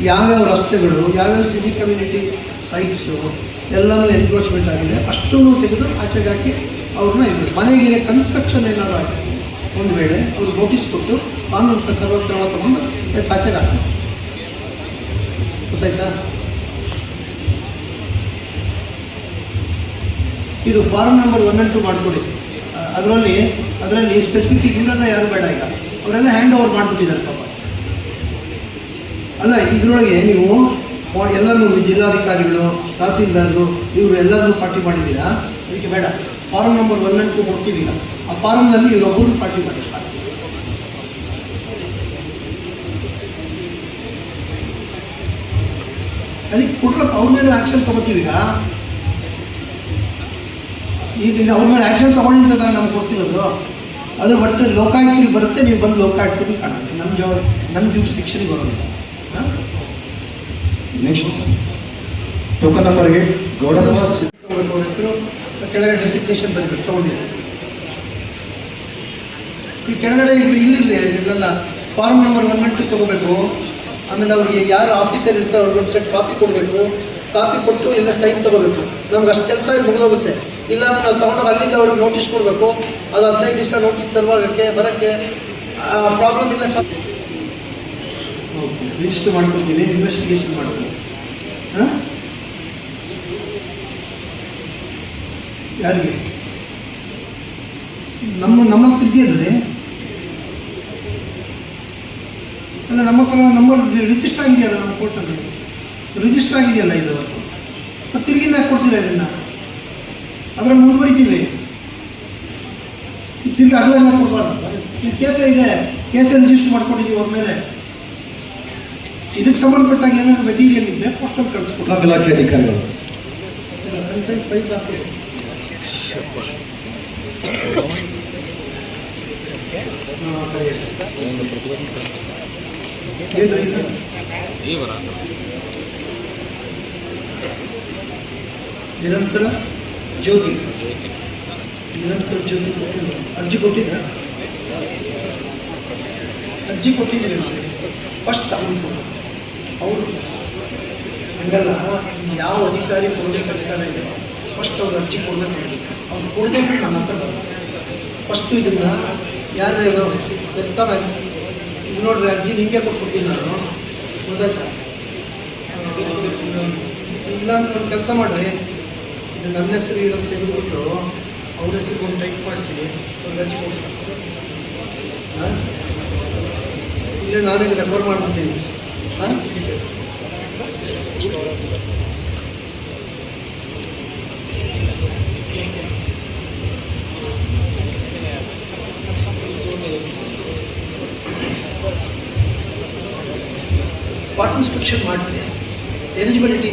ಯಾವ್ಯಾವ ರಸ್ತೆಗಳು, ಯಾವ್ಯಾವ ಸಿವಿಕ್ ಕಮ್ಯುನಿಟಿ ಸೈಟ್ಸು ಎಲ್ಲನೂ ಎನ್ಕ್ರೋಚ್ಮೆಂಟ್ ಆಗಿದೆ ಅಷ್ಟೂ ತೆಗೆದು ಆಚೆಗೆ ಹಾಕಿ ಅವ್ರನ್ನ ಇದು ಮನೆಗೆ ಕನ್ಸ್ಟ್ರಕ್ಷನ್ ಏನಾದ್ರು ಆಗಿದೆ ಒಂದು ವೇಳೆ ಅವ್ರು ನೋಟಿಸ್ ಕೊಟ್ಟು ಕಾನೂನು ಪ್ರಕಾರ ಕ್ರಮ ತಗೊಂಡು ಆಚೆಗೆ ಹಾಕಿ. ಗೊತ್ತಾಯ್ತಾ? ಇದು ಫಾರ್ಮ್ ನಂಬರ್ 1 and 2 ಮಾಡಿಕೊಡಿ. ಅದರಲ್ಲಿ ಸ್ಪೆಸಿಫಿಕ್ ಇವರೆಲ್ಲ ಯಾರು ಬೇಡ, ಈಗ ಅವರೆಲ್ಲ ಹ್ಯಾಂಡ್ ಓವರ್ ಮಾಡಿಬಿಟ್ಟಿದ್ದಾರೆ ಪಾಪ. ಅಲ್ಲ, ಇದರೊಳಗೆ ನೀವು ಎಲ್ಲರೂ ಜಿಲ್ಲಾಧಿಕಾರಿಗಳು, ತಹಸೀಲ್ದಾರರು ಇವರು ಎಲ್ಲರೂ ಪಾರ್ಟಿ ಮಾಡಿದ್ದೀರಾ? ಅದಕ್ಕೆ ಬೇಡ. ಫಾರ್ಮ್ ನಂಬರ್ 1 and 2 ಕೊಡ್ತೀವಿ. ಈಗ ಆ ಫಾರ್ಮ್ನಲ್ಲಿ ಇವರೊಬ್ಬರು ಪಾರ್ಟಿ ಮಾಡಿ ಸಾಕು. ಅದಕ್ಕೆ ಕೊಟ್ರಪ್ಪ, ಅವ್ರ ಮೇಲೆ ಆ್ಯಕ್ಷನ್ ತೊಗೋತೀವಿ. ಈಗ ಅವ್ರ ಮೇಲೆ ಆ್ಯಕ್ಷನ್ ತೊಗೊಂಡಿದ್ದಾಗ ನಮ್ಗೆ ಕೊಡ್ತಿರೋದು ಅದು ಒಟ್ಟು ಲೋಕಾಯುಕ್ತರಿಗೆ ಬರುತ್ತೆ. ನೀವು ಬಂದು ಲೋಕಾಯುಕ್ತರಿಗೆ ಕಾಣುತ್ತೆ. ನಮ್ಮ ಜೂರಿಸ್ಡಿಕ್ಷನ್ಗೆ ಬರೋದಿಲ್ಲ. ನೆಕ್ಸ್ಟ್ ಟೋಕನ್ ನಂಬರ್ 8 ಗೌಡಮ್ಮ ಅವ್ರ ಹೆಸರು ಕೆಳಗಡೆ ಡೆಸಿಗ್ನೇಷನ್ ಬರಬೇಕು, ತೊಗೊಂಡಿದ್ದು. ಈ ಕೆಳಗಡೆ ಇಲ್ಲಿರಲಿ ಇದೆಲ್ಲ ಫಾರ್ಮ್ ನಂಬರ್ 1 and 2 ತೊಗೋಬೇಕು. ಆಮೇಲೆ ಅವ್ರಿಗೆ ಯಾರು ಆಫೀಸರ್ ಇರ್ತಾರೆ ಅವ್ರಿಗೆ ಒಂದು ಸೆಟ್ ಕಾಪಿ ಕೊಡಬೇಕು. ಕಾಪಿ ಕೊಟ್ಟು ಎಲ್ಲ ಸೈನ್ ತೊಗೋಬೇಕು. ನಮ್ಗೆ ಅಷ್ಟು ಕೆಲಸ ಇಲ್ಲಿ ಮುಗಿದೋಗುತ್ತೆ. ಇಲ್ಲ ಅಂದರೆ ನಾವು ತೊಗೊಂಡಾಗ ಅಲ್ಲಿಂದ ಅವ್ರಿಗೆ ನೋಟಿಸ್ ಕೊಡಬೇಕು. ಅದು 15 ದಿವಸ ನೋಟಿಸ್ ಸರ್ವ್ ಆಗೋಕ್ಕೆ ಬರೋಕ್ಕೆ ಪ್ರಾಬ್ಲಮ್ ಇಲ್ಲ ಸರ್. ಓಕೆ, ರಿಜಿಸ್ಟರ್ ಮಾಡ್ಕೊತೀವಿ, ಇನ್ವೆಸ್ಟಿಗೇಷನ್ ಮಾಡ್ತೀವಿ. ಹಾಂ, ಯಾರಿಗೆ? ನಮ್ಮ ಇದೆಯಲ್ಲದೆ ಅಲ್ಲ, ನಮ್ಮ ರಿಜಿಸ್ಟರ್ ಆಗಿದೆಯಲ್ಲ, ನಮ್ಮ ಕೋರ್ಟಲ್ಲಿ ರಿಜಿಸ್ಟರ್ ಆಗಿದೆಯಲ್ಲ ಇದು. ಮತ್ತು ತಿರುಗಿಲ್ಲ ಕೊಡ್ತೀರಾ ಇದನ್ನು? ಅದರಲ್ಲಿ ಮುಂದುವರಿತೀವಿ. ತಿರುಗಿ ಅಗಲೆಲ್ಲ ಕೊಡಬಾರ್ದು. ಈ ಕೇಸೇ ಇದೆ, ಕೇಸೇ ರಿಜಿಸ್ಟರ್ ಮಾಡ್ಕೊಂಡಿದ್ದೀವಿ ಅವ್ರ ಮೇಲೆ. ಇದಕ್ಕೆ ಸಂಬಂಧಪಟ್ಟಾಗ ಏನಾದರೂ ಮೆಟೀರಿಯಲ್ ಇದ್ದರೆ ಪೋಸ್ಟಲ್ಲಿ ಕಳಿಸ್ಕೊಡ್ತಾರೆ. ಇಲಾಖೆ ಅಧಿಕಾರಿಗಳು ಕನ್ಸಲ್ಟ್ ಫೈಲ್ ಹಾಕಿ. ನಿರಂತರ ಜ್ಯೋತಿ ನಿರಂತರ ಜ್ಯೋತಿ ಕೊಟ್ಟಿದ್ರು. ಅರ್ಜಿ ಕೊಟ್ಟಿದ್ದ ಅರ್ಜಿ ಕೊಟ್ಟಿದ್ದೀರಿ ಫಸ್ಟ್ ಅವರು ಹಂಗಲ್ಲ. ಯಾವ ಅಧಿಕಾರಿ ಕೊಡಬೇಕು ಅಧಿಕಾರ ಇದೆ ಫಸ್ಟ್ ಅವ್ರು ಅರ್ಜಿ ಕೊಡಬೇಕು. ಅವ್ರು ಕೊಡದೆ ನನ್ನ ಹತ್ರ ಬರೋದು ಫಸ್ಟು. ಇದನ್ನು ಯಾರು ಬೆಸ್ತಾವ ಇದು ನೋಡ್ರಿ ಅರ್ಜಿ ನಿಮಗೆ ಕೊಟ್ಬಿಡ್ತೀನಿ ನಾನು, ಗೊತ್ತಾಯ್ತಾ? ಇಲ್ಲ ಅಂತ ಒಂದು ಕೆಲಸ ಮಾಡಿರಿ, ಇದು ನನ್ನ ಹೆಸರು ಇರೋದು ತೆಗೆದುಬಿಟ್ಟು ಅವ್ರ ಹೆಸರು ಒಂದು ಟೈಪ್ ಮಾಡಿಸಿ ಒಂದು ಅರ್ಜಿ ಕೊಡ್ತಾರೆ. ಇಲ್ಲೇ ನಾನೇ ರೆಫರ್ ಮಾಡ್ಬಿಡ್ತೀನಿ. ಹಾಂ, ಸ್ಪಾಟ್ ಇನ್ಸ್ಪೆಕ್ಷನ್ ಮಾಡಿದ್ರೆ ಎಲಿಜಿಬಿಲಿಟಿ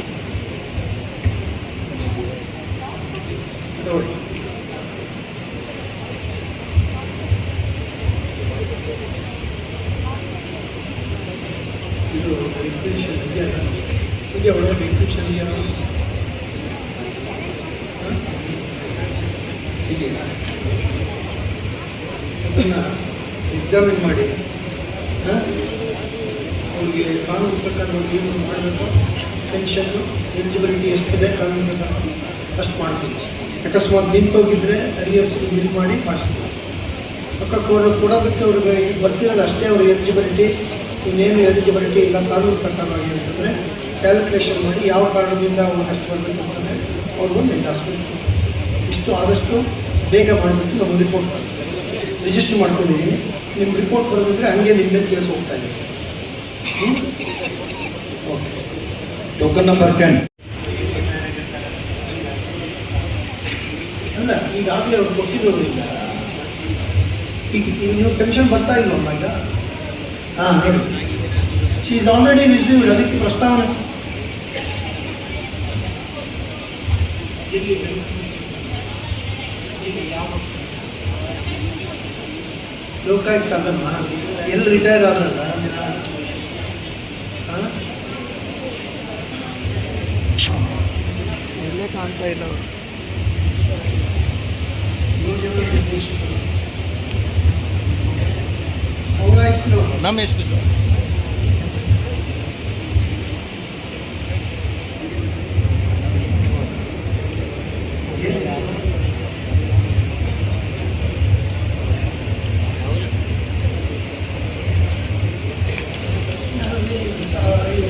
ನೋಡಿ. ಇದು ವೆರಿಫಿಕೇಷನ್ ಇದೆಯಲ್ಲ, ಇದೆಯಾ ಒಳ್ಳೆ ವೆರಿಫಿಕೇಷನ್ ಇದೆಯಲ್ಲ, ಇದೆಯಾ? ಅದನ್ನು ಎಕ್ಸಾಮಿನ್ ಮಾಡಿ ಅವ್ರಿಗೆ ಕಾನೂನು ಪ್ರಕಾರ ಏನು ಮಾಡಬೇಕು, ಪೆನ್ಷನ್ನು ಎಲಿಜಿಬಿಲಿಟಿ ಎಷ್ಟಿದೆ ಕಾನೂನು ಪ್ರಕಾರ ಅಷ್ಟು ಮಾಡ್ತೀವಿ. ಅಕಸ್ಮಾತ್ ನಿಂತೋಗಿದ್ರೆ ಅರಿಯರ್ಸ್ ಬಿಲ್ ಮಾಡಿ ಮಾಡಿಸ್ತೀವಿ. ಪಕ್ಕ ಕೊಡೋದಕ್ಕೆ ಅವ್ರಿಗೆ ಬರ್ತಿರೋದು ಅಷ್ಟೇ ಅವ್ರ ಎಲಿಜಿಬಿಲಿಟಿ, ಇನ್ನೇನು ಎಲಿಜಿಬಿಲಿಟಿ ಇಲ್ಲ ಕಾನೂನು ಪ್ರಕಾರವಾಗಿ ಅಂತಂದರೆ ಕ್ಯಾಲ್ಕುಲೇಷನ್ ಮಾಡಿ ಯಾವ ಕಾರಣದಿಂದ ಅವ್ರಿಗೆ ಅಷ್ಟು ಬರಬೇಕು ಅಂತಂದರೆ ಅವ್ರಿಗೊಂದು ನಿರ್ಧರಿಸ್ಬೇಕು. ಇಷ್ಟು ಆದಷ್ಟು ಬೇಗ ಮಾಡಿಬಿಟ್ಟು ನಮ್ಮ ರಿಪೋರ್ಟ್ ಕಳಿಸ್ತೀವಿ. ರಿಜಿಸ್ಟರ್ ಮಾಡ್ಕೊಂಡಿದ್ದೀನಿ, ನಿಮ್ಮ ರಿಪೋರ್ಟ್ ಬರೋದಿದ್ರೆ ಹಂಗೆ ನಿಮ್ಮ ಮೇಲೆ ಕೇಸ್ ಹೋಗ್ತಾ ಇದೆ. Okay, token number 10. ಅಲ್ಲ, ಈಗಾಗಲೇ ಅವ್ರು ಕೊಟ್ಟಿರೋದ್ರಿಂದ ಈಗ ನೀವು ಟೆನ್ಷನ್ ಬರ್ತಾ ಇಲ್ವಮ್ಮ ಈಗ? ಹಾಂ ನೋಡಿ, ಶಿ ಈಸ್ ಆಲ್ರೆಡಿ ರಿಸೀವ್ಡ್. ಅದಕ್ಕೆ ಪ್ರಸ್ತಾವನೆ ಲೋಕಾಯುಕ್ತ ಅಲ್ಲಮ್ಮ, ಎಲ್ಲಿ ರಿಟೈರ್ ಆದ್ರಲ್ಲ ಎಲ್ಲೇ ಕಾಣ್ತಾ ಇಲ್ಲ. 7 ಜನ ನಿರ್ದೇಶಕರು ಅವರಾಯ್ತಿರೋ ನಮ್ಮ ಎಷ್ಟು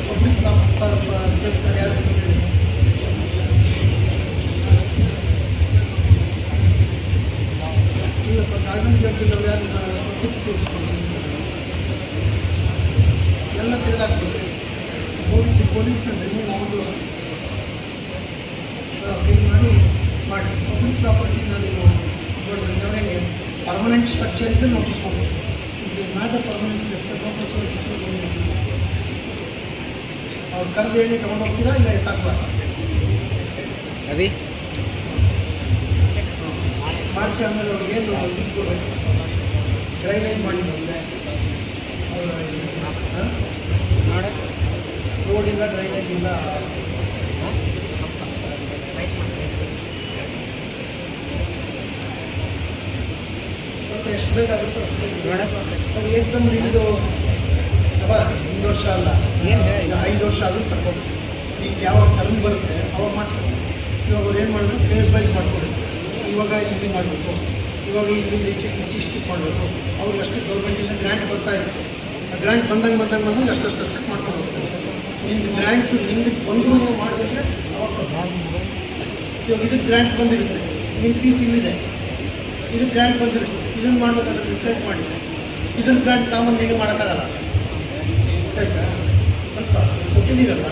ಪಬ್ಲಿಕ್ ಯಾರು ಇಲ್ಲಪ್ಪ, ಕಾಗದ ಜಡ್ಡಿಲ್ಲವ್ರು ಯಾರು ಎಲ್ಲ ತೆಗೆದಾಕ್ಬಿಟ್ಟು ಹೋಗಿದ್ದು ಪೊಲೀಸ್ನ ರಿಮೂವ್ ಹೋದ್ರು ಕ್ಲೀನ್ ಮಾಡಿ ಪಬ್ಲಿಕ್ ಪ್ರಾಪರ್ಟಿನ ನೀವು ಅವರಿಗೆ ಪರ್ಮನೆಂಟ್ ಸ್ಟ್ರಕ್ಚರ್ ಇದ್ದರೆ ನೋಟಿಸ್ ಕೊಡ್ಬೇಕು. ಇದು ನಾಟ್ ಪರ್ಮನೆಂಟ್ ಸ್ಟ್ರಕ್ಚರ್ ಅವ್ರು ಕರೆದು ಹೇಳಿ ತೊಗೊಂಡೋಗ್ತೀರಾ ಇಲ್ಲ ಎತ್ತಾಕ್ಬಾರ್ದು ಅಭಿ ಮಾಡಿಸಿ. ಆಮೇಲೆ ಅವ್ರಿಗೆ ಏನು ಇದು ಕೊಡಬೇಕು, ಡ್ರೈನೇಜ್ ಮಾಡಿ ಬಂದರೆ ರೋಡಿಂದ ಡ್ರೈನೇಜಿಂದ ಮತ್ತೆ ಎಷ್ಟು ಬೇಕಾಗುತ್ತೋ ಅವ್ರು ಏಕದಮ್ ಹಿಡಿದು ಅಪ್ಪ 1 ವರ್ಷ ಅಲ್ಲ, ಈಗ 5 ವರ್ಷ ಆದರೂ ತರ್ಬೋದು. ಈಗ ಯಾವಾಗ ಟರ್ಮ್ ಬರುತ್ತೆ ಅವಾಗ ಮಾಡ್ತಾರೆ. ಇವಾಗ ಅವ್ರು ಏನು ಮಾಡಬೇಕು, ಫೇಸ್ ವೈಸ್ ಮಾಡ್ಕೊಬೇಕು. ಇವಾಗ ಇಲ್ಲಿ ಮಾಡಬೇಕು, ಇವಾಗ ಇಲ್ಲಿಂದ ಇಷ್ಟಿಷ್ಟು ಮಾಡಬೇಕು. ಅವ್ರಿಗೆ ಅಷ್ಟು ಗೌರ್ಮೆಂಟಿಂದ ಗ್ರ್ಯಾಂಟ್ ಬರ್ತಾ ಇರುತ್ತೆ. ಆ ಗ್ರ್ಯಾಂಟ್ ಬಂದಂಗೆ ಅಷ್ಟು ಮಾಡ್ಕೊಂಡು ಹೋಗ್ತಾರೆ. ನಿಮ್ದು ಗ್ರ್ಯಾಂಟ್ ನಿಮ್ದು ಬಂದರೂ ನೀವು ಮಾಡಿದ್ರೆ ಅವಾಗ ಇವಾಗ ಇದಕ್ಕೆ ಗ್ರ್ಯಾಂಟ್ ಬಂದಿರುತ್ತೆ, ನಿಮ್ಮ ಫೀಸ್ ಇಲ್ಲಿದೆ, ಇದಕ್ಕೆ ಗ್ರ್ಯಾಂಟ್ ಬಂದಿರುತ್ತೆ, ಇದನ್ನು ಮಾಡಬೇಕಾದ್ರೆ ರಿಪ್ಲೇಸ್ ಮಾಡಿ ಇದನ್ನು ಗ್ರ್ಯಾಂಟ್ ತಾಮಂದು ಈಗ ಮಾಡೋಕ್ಕಾಗಲ್ಲ. ಆಯ್ತಾ? ಸ್ವಲ್ಪ ಕೊಟ್ಟಿದ್ದೀರಲ್ಲ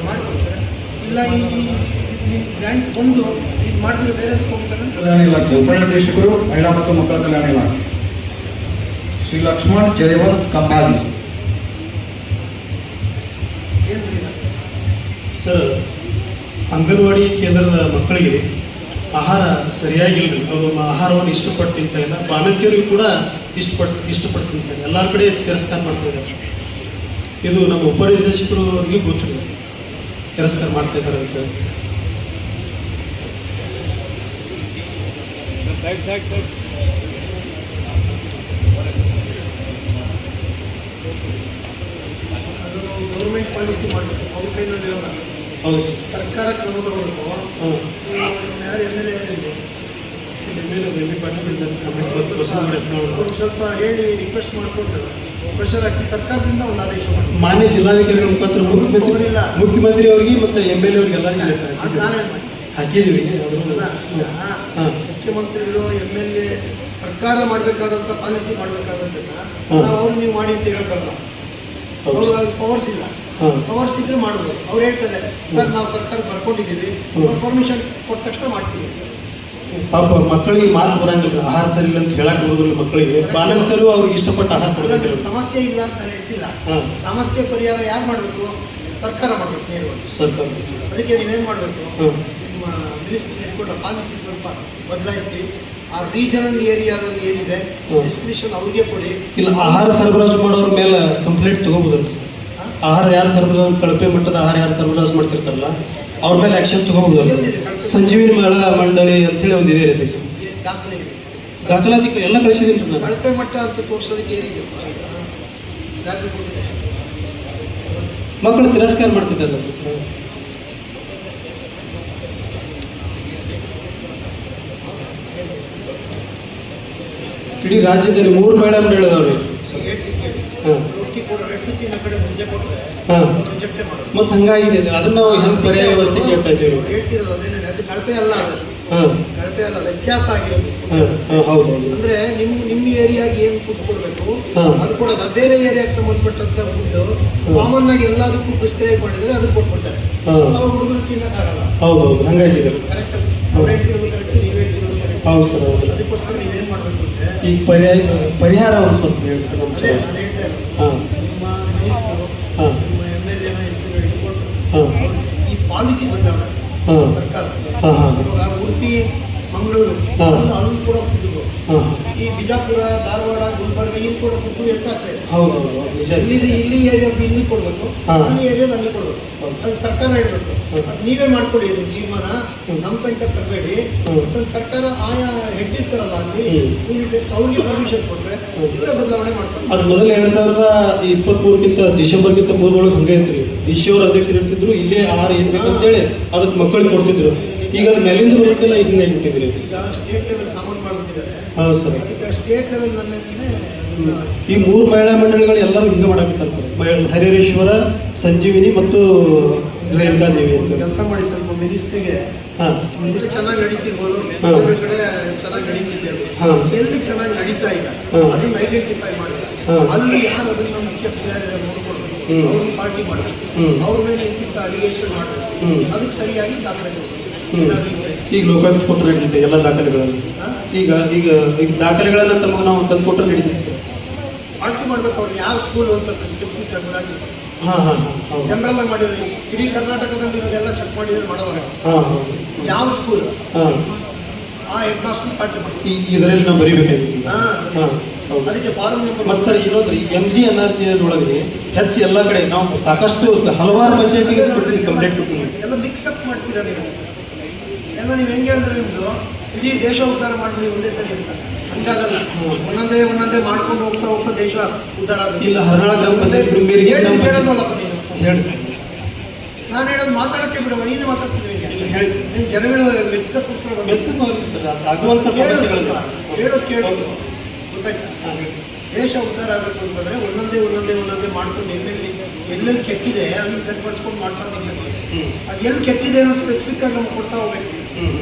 ಮಾಡಿಕೊಡ್ತಾರೆ. ಇಲ್ಲ ಈ ಗ್ರ್ಯಾಂಟ್ ಬಂದು ಇದು ಮಾಡಿದ್ರೆ ಬೇರೆದಕ್ಕೆ ಹೋಗ್ತಾರೆ. ಕಲ್ಯಾಣ ಇಲಾಖೆ ಉಪನಿರ್ದೇಶಕರು ಮಹಿಳಾ ಮತ್ತು ಮಕ್ಕಳ ಕಲ್ಯಾಣ ಇಲಾಖೆ ಶ್ರೀ ಲಕ್ಷ್ಮಣ್ ಜಯವಂತ್ ಕಂಬಾಲಿ. ಏನು ಸರ್, ಅಂಗನವಾಡಿ ಕೇಂದ್ರದ ಮಕ್ಕಳಿಗೆ ಆಹಾರ ಸರಿಯಾಗಿಲ್ಲ. ಅವರು ಆಹಾರವನ್ನು ಇಷ್ಟಪಟ್ಟು ತಿಂತಾ ಇಲ್ಲ. ಬಾಣಂತಿಯರಿಗೂ ಕೂಡ ಇಷ್ಟಪಟ್ಟು ತಿಂತಾರೆ. ಎಲ್ಲರ ಕಡೆ ತಿರಸ್ಕಾರ ಮಾಡ್ತಾ ಇದ್ದಾರೆ. ಇದು ನಮ್ಮ ಉಪನಿರ್ದೇಶಕರಿಗೆ ಗೊತ್ತಿದೆ, ತಿರಸ್ಕಾರ ಮಾಡ್ತಾ ಇದ್ದಾರೆ ಅಂತ. ಅದು ಗೌರ್ಮೆಂಟ್ ಪಾಲಿಸಿ ಮಾಡಬೇಕು, ಅವ್ರ ಕೈನಲ್ಲಿ ಇರೋಲ್ಲ. ಹೌದು ಸರ್. ಸರ್ಕಾರ ಕ್ರಮ ತಗೊಳ್ಬೇಕು. ಯಾರು ಎಮ್ ಎಲ್ ಎ ಯಾರಿದೆ ಅವ್ರು ಸ್ವಲ್ಪ ಹೇಳಿ ರಿಕ್ವೆಸ್ಟ್ ಮಾಡಿಕೊಂಡು ಪ್ರೆಷರ್ ಹಾಕಿ ಸರ್ಕಾರದಿಂದ ಒಂದು ಆದೇಶ ಮಾಡಿ. ಮಾನ್ಯ ಜಿಲ್ಲಾಧಿಕಾರಿಗಳ ಮುಖಾಂತರ ಮುಖ್ಯಮಂತ್ರಿ ಅವರಿಗೆ ಮತ್ತು ಎಮ್ ಎಲ್ ಎ ಅವ್ರಿಗೆ ಎಲ್ಲರಿಗೂ ಅದು ನಾನೇನು ಮಾಡಿ ಹಾಕಿದ್ದೀವಿ. ಮುಖ್ಯಮಂತ್ರಿಗಳು ಎಮ್ ಎಲ್ ಎ ಸರ್ಕಾರ ಮಾಡಬೇಕಾದಂಥ ಪಾಲಿಸಿ ಮಾಡಬೇಕಾದಂಥದ್ದನ್ನ ನಾವು ಅವ್ರು ನೀವು ಮಾಡಿ ಅಂತ ಹೇಳೋಕ್ಕಲ್ಲ. ಅವರು ಪವರ್ಸ್ ಇಲ್ಲ, ಪವರ್ಸ್ ಇದ್ರೆ ಮಾಡ್ಬೋದು. ಅವ್ರು ಹೇಳ್ತಾರೆ ಸರ್ ನಾವು ಸರ್ಕಾರ ಬರ್ಕೊಂಡಿದ್ದೀವಿ, ಅವ್ರು ಪರ್ಮಿಷನ್ ಕೊಟ್ಟ ತಕ್ಷಣ ಮಾಡ್ತೀವಿ ಅಂತ. ಪಾಪ ಮಕ್ಕಳಿಗೆ ಮಾತು ಬರಂಗಿಲ್ಲ, ಆಹಾರ ಸರಿ ಇಲ್ಲ ಅಂತ ಹೇಳಕ್ ಬರೋದಿಲ್ಲ ಮಕ್ಕಳಿಗೆ. ಬಾಲಂತರು ಅವ್ರಿಗೆ ಇಷ್ಟಪಟ್ಟ ಆಹಾರ ಕೊಡೋದಿಲ್ಲ. ಸಮಸ್ಯೆ ಇಲ್ಲ ಅಂತ ನಾನು ಹೇಳ್ತಿಲ್ಲ. ಸಮಸ್ಯೆ ಪರಿಹಾರ ಯಾರು ಮಾಡಬೇಕು? ಸರ್ಕಾರ ಮಾಡಬೇಕು ನೇರವಾಗಿ. ಸರ್ಕಾರ. ಅದಕ್ಕೆ ನೀವೇನು ಮಾಡಬೇಕು, ನಿಮ್ಮ ಮಿನಿಸ್ಟ್ರಿ ಕೊಟ್ಟ ಪಾಲಿಸಿ ಸ್ವಲ್ಪ ಬದಲಾಯಿಸಿ ಆ ರೀಜನಲ್ ಏರಿಯಾದಲ್ಲಿ ಏನಿದೆ ಡಿಸ್ಕ್ರಿಪ್ಷನ್ ಅವ್ರಿಗೆ ಕೊಡಿ. ಇಲ್ಲ, ಆಹಾರ ಸರಬರಾಜು ಮಾಡೋರ ಮೇಲೆ ಕಂಪ್ಲೇಂಟ್ ತಗೋಬೋದಲ್ಲ ಸರ್? ಆಹಾರ ಯಾರು ಸರಬರಾಜು, ಕಳಪೆ ಮಟ್ಟದ ಆಹಾರ ಯಾರು ಸರಬರಾಜು ಮಾಡ್ತಿರ್ತಾರಲ್ಲ ಅವ್ರ ಮೇಲೆ ಆಕ್ಷನ್ ತಗೋಬೋದಲ್ಲ? ಸಂಜೀವಿನಿ ಮೇಳ ಮಂಡಳಿ ಅಂತೇಳಿ ಒಂದು ಇದೆ ಅಧ್ಯಕ್ಷ, ದಾಖಲೆ ಇದೆ, ದಾಖಲಾತಿ ಎಲ್ಲ ಕಳಿಸಿದ್ದೀನಿ ನಾನು. ಕಳಪೆ ಮಟ್ಟ ಅಂತ ತೋರಿಸೋದಕ್ಕೆ ಏನಿದೆ ದಾಖಲೆ ಕೊಟ್ಟಿದೆ. ಮಕ್ಕಳು ತಿರಸ್ಕಾರ ಮಾಡ್ತಿದ್ದಲ್ಲ ಸರ್. ಇಡೀ ರಾಜ್ಯದಲ್ಲಿ 3 ಮೇಳ ಮಂಡಳಿದಾವ್ರಿ. ಮತ್ತೆ ಹಂಗಾಗಿದೆ, ಅದನ್ನ ನಾವು ಹೆಂಗೆ ಪರ್ಯಾಯ ವ್ಯವಸ್ಥೆ ಕೇಳ್ತಾ ಇದ್ದೀವಿ. ಹೇಳ್ತಿರೋದು ಅದೇನೇ, ಅದು ಕಳಪೆ ಅಲ್ಲ, ಅದು ಕಳಪೆ ಅಲ್ಲ, ವ್ಯತ್ಯಾಸ ಆಗಿರೋದು. ಹೌದು. ಅಂದ್ರೆ ನಿಮ್ಮ ಏರಿಯಾಗೆ ಏನು ಫುಡ್ ಕೊಡಬೇಕು ಅದು ಕೊಡೋದು, ಬೇರೆ ಏರಿಯಾಗೆ ಸಂಬಂಧಪಟ್ಟಂತ ಫುಡ್ ಕಾಮನ್ ಆಗಿ ಎಲ್ಲದಕ್ಕೂ ಪ್ರಿಸ್ಕ್ರೈಬ್ ಮಾಡಿದ್ರೆ ಅದಕ್ಕೆ ಕೊಟ್ಬಿಡ್ತಾರೆ. ಅವಾಗ ಹುಡುಗರು ತಿನ್ನಕ್ಕಾಗಲ್ಲ. ಹೌದೌದು, ಹಂಗಾಗಿದೆ. ಕರೆಕ್ಟ್, ಅವ್ರು ಹೇಳ್ತಿರೋದು ಕರೆಕ್ಟ್, ನೀವು ಹೇಳ್ತಿರೋದು ಕರೆಕ್ಟ್. ಹೌದು ಸರ್, ಹೌದು. ಅದಕ್ಕೋಸ್ಕರ ನೀವೇನು ಮಾಡಬೇಕು ಅಂದ್ರೆ ಈಗ ಪರಿಹಾರ ಒಂದು ಸ್ವಲ್ಪ ಹೇಳ್ತಾರೆ. ಅದೇ ನಾನು ಹೇಳ್ತಾ ಇರೋದು, ನಿಮ್ಮ ಮಿನಿಸ್ಟ್ರು ನಿಮ್ಮ ಎಮ್ ಎಲ್ ಎನ ಇಟ್ಕೊಂಡು ಈ ಪಾಲಿಸಿ ಬಂದವರ ಸರ್ಕಾರ ಉಡುಪಿ ಮಂಗಳೂರು ಅಲ್ಲಿ ಕೂಡ ಫುಡ್, ಈ ಬಿಜಾಪುರ ಧಾರವಾಡ ಗುಲ್ಬರ್ಗ ಇಲ್ಲಿ ಕೂಡ ಫುಡ್ ವ್ಯತ್ಯಾಸ ಇದೆ. ಇಲ್ಲಿ ಏರಿಯಾದ ಇಲ್ಲಿ ಕೊಡಬೇಕು, ಅಲ್ಲಿ ಏರಿಯಾದ ಅಲ್ಲಿ ಕೊಡಬೇಕು. ಅದಕ್ಕೆ ಸರ್ಕಾರ ಹೇಳಬೇಕು ನೀವೇ ಮಾಡ್ಕೊಡಿ, ಇದು ಜೀವನ ನಮ್ಮ ತನಕ ತರಬೇಡಿ. ಸರ್ಕಾರ ಆಯಾ ಹೆಡ್ ಇರ್ತಾರಲ್ಲ ಅಲ್ಲಿ ಯೂನಿಟೇಟ್ಸ್ ಅವ್ರಿಗೆ ಪರ್ಮಿಷನ್ ಕೊಟ್ಟರೆ ಇವರೇ ಬದಲಾವಣೆ ಮಾಡ್ತಾರೆ. ಅದು ಮೊದಲು 2023 ಡಿಸೆಂಬರ್ಗಿಂತ ಪೂರ್ವದೊಳಗೆ ಹಂಗೆ ಇತ್ತು. ಈಶ್ವರ ಅಧ್ಯಕ್ಷರು ಇರ್ತಿದ್ರು, ಇಲ್ಲೇ ಆಹಾರ ಏನು ಬೇಕಂತೇಳಿ ಅದಕ್ಕೆ ಮಕ್ಕಳಿಗೆ ಕೊಡ್ತಿದ್ರು. ಈಗ ಅದು ಮೇಲಿಂದ ಬರುತ್ತಿಲ್ಲ, ಈಗ ಬಿಟ್ಟಿದ್ರಿ. ಈಗ ಸ್ಟೇಟ್ ಲೆವೆಲ್ ಕಾಮನ್ ಮಾಡಿಬಿಟ್ಟಿದ್ದಾರೆ. ಹೌದು ಸರ್. ಸ್ಟೇಟ್ ಲೆವೆಲ್ನಲ್ಲೇ ಈ 3 ಮಹಿಳಾ ಮಂಡಳಿಗಳು ಎಲ್ಲರೂ ಹಿಂಗೆ ಮಾಡಾಕತ್ತಾರೆ ಸರ್. ಹರಿಹರೇಶ್ವರ, ಸಂಜೀವಿನಿ ಮತ್ತು ರೇಣುಕಾದೇವಿ ಅಂತ ಕೆಲಸ ಮಾಡಿ. ಸ್ವಲ್ಪ ಮಿನಿಸ್ಟ್ರಿಗೆ ಚೆನ್ನಾಗಿ ನಡೀತಿರ್ಬೋದು, ಕಡೆ ಚೆನ್ನಾಗಿ ನಡೀತಿರ್ಬೋದು, ಎಲ್ಲಿ ಚೆನ್ನಾಗಿ ನಡೀತಾ ಇಲ್ಲ ಅದನ್ನ ಐಡೆಂಟಿಫೈ ಮಾಡಿ ಅಲ್ಲಿ ಯಾರು ಅದನ್ನ ಮುಖ್ಯ ನೋಡ್ಕೊಳ್ಬೇಕು, ಅವ್ರನ್ನ ಪಾರ್ಟಿ ಮಾಡಬೇಕು, ಅವ್ರ ಮೇಲೆ ಇಂತಿಂತ ಅಲಿಗೇಷನ್ ಮಾಡಬೇಕು, ಅದಕ್ಕೆ ಸರಿಯಾಗಿ ದಾಖಲೆ ಕೊಡಬೇಕು. ಈಗ ಲೋಕಾಯುಕ್ತ ಕೊಟ್ಟರೆ ನಡೀತಿದೆ ಎಲ್ಲ ದಾಖಲೆಗಳನ್ನು. ಈಗ ಈಗ ಈಗ ದಾಖಲೆಗಳನ್ನ ತಮಗೆ ನಾವು ತಂದು ಕೊಟ್ಟರೆ ನಡೀತಿದೆ ಸರ್. ಪಾರ್ಟಿ ಮಾಡ್ಬೇಕು. ಅವ್ರು ಯಾವ ಸ್ಕೂಲ್ ಅಂತ ಜನರಲ್ ಆಗಿ ಮಾಡಿದ್ರೆ ಇಡೀ ಕರ್ನಾಟಕದಲ್ಲಿ ಇರೋದೆಲ್ಲ ಚೆಕ್ ಮಾಡಿದ್ರೆ ಮಾಡೋವಾಗ ಯಾವ ಸ್ಕೂಲ್ ಆ ಹೆಡ್ ಮಾಸ್ಟರ್ ಪಾರ್ಟಿ ಮಾಡಿ ಇದರಲ್ಲಿ ನಾವು ಬರೀಬೇಕಾಗಿತ್ತು. ಅದಕ್ಕೆ ಫಾರ್ಮ್ ನಂಬರ್. ಮತ್ತು ಸರ್ ಇನ್ನೊಂದ್ರಿ MGNRG ಒಳಗೆ ಹೆಚ್ಚು ಎಲ್ಲ ಕಡೆ ನಾವು ಸಾಕಷ್ಟು ಹಲವಾರು ಪಂಚಾಯತಿಗೆ ಕಂಪ್ಲೇಂಟ್ ಕೊಟ್ಟಿದ್ದೀವಿ. ಎಲ್ಲ ಮಿಕ್ಸಪ್ ಮಾಡ್ತೀರಾ ನೀವು ಎಲ್ಲ. ನೀವು ಹೆಂಗೆ ಅಂದ್ರೆ ನಿಮ್ಮದು ಇಡೀ ದೇಶ ಉದ್ಧಾರ ಮಾಡ್ಬಿಡಿ ಒಂದೇ ಸರಿ ಅಂತ ಹಂಗಾಗಲ್ಲ. ಒಂದೊಂದೇ ಮಾಡ್ಕೊಂಡು ಹೋಗ್ತಾ ದೇಶ ಉದ್ಧಾರ ಆಗುತ್ತೆ. ಇಲ್ಲ, ಹರನಾಳ ಗ್ರಾಮ ಪಂಚಾಯತ್ ಹೇಳೋದಲ್ಲಪ್ಪ ನೀನು. ಹೇಳಿ ನಾನು ಹೇಳೋದು ಮಾತಾಡೋಕ್ಕೆ ಬಿಡುವ, ನೀನು ಮಾತಾಡ್ತಿದ್ದೀನಿ. ಹೇಳಿ ನೀವು ಜನಗಳು ಮೆಚ್ಚಪ್ಪ ಸರ್ ಆಗುವಂಥ ಸಮಸ್ಯೆಗಳು ಹೇಳೋದು ಕೇಳೋದು ಗೊತ್ತಾಯ್ತಾ? ದೇಶ ಉದ್ಧಾರ ಆಗಬೇಕು ಅಂತಂದರೆ ಒಂದೊಂದೇ ಮಾಡ್ಕೊಂಡು ಎಲ್ಲೆಲ್ಲಿ ಕೆಟ್ಟಿದೆ ಅಲ್ಲಿ ಸರಿಪಡಿಸ್ಕೊಂಡು ಮಾಡ್ಕೊಂಡು ಅದು ಎಲ್ಲಿ ಕೆಟ್ಟಿದೆ ಅನ್ನೋ ಸ್ಪೆಸಿಫಿಕ್ ಆಗಿ ನಮ್ಗೆ ಕೊಡ್ತಾ ಹೋಗ್ಬೇಕು.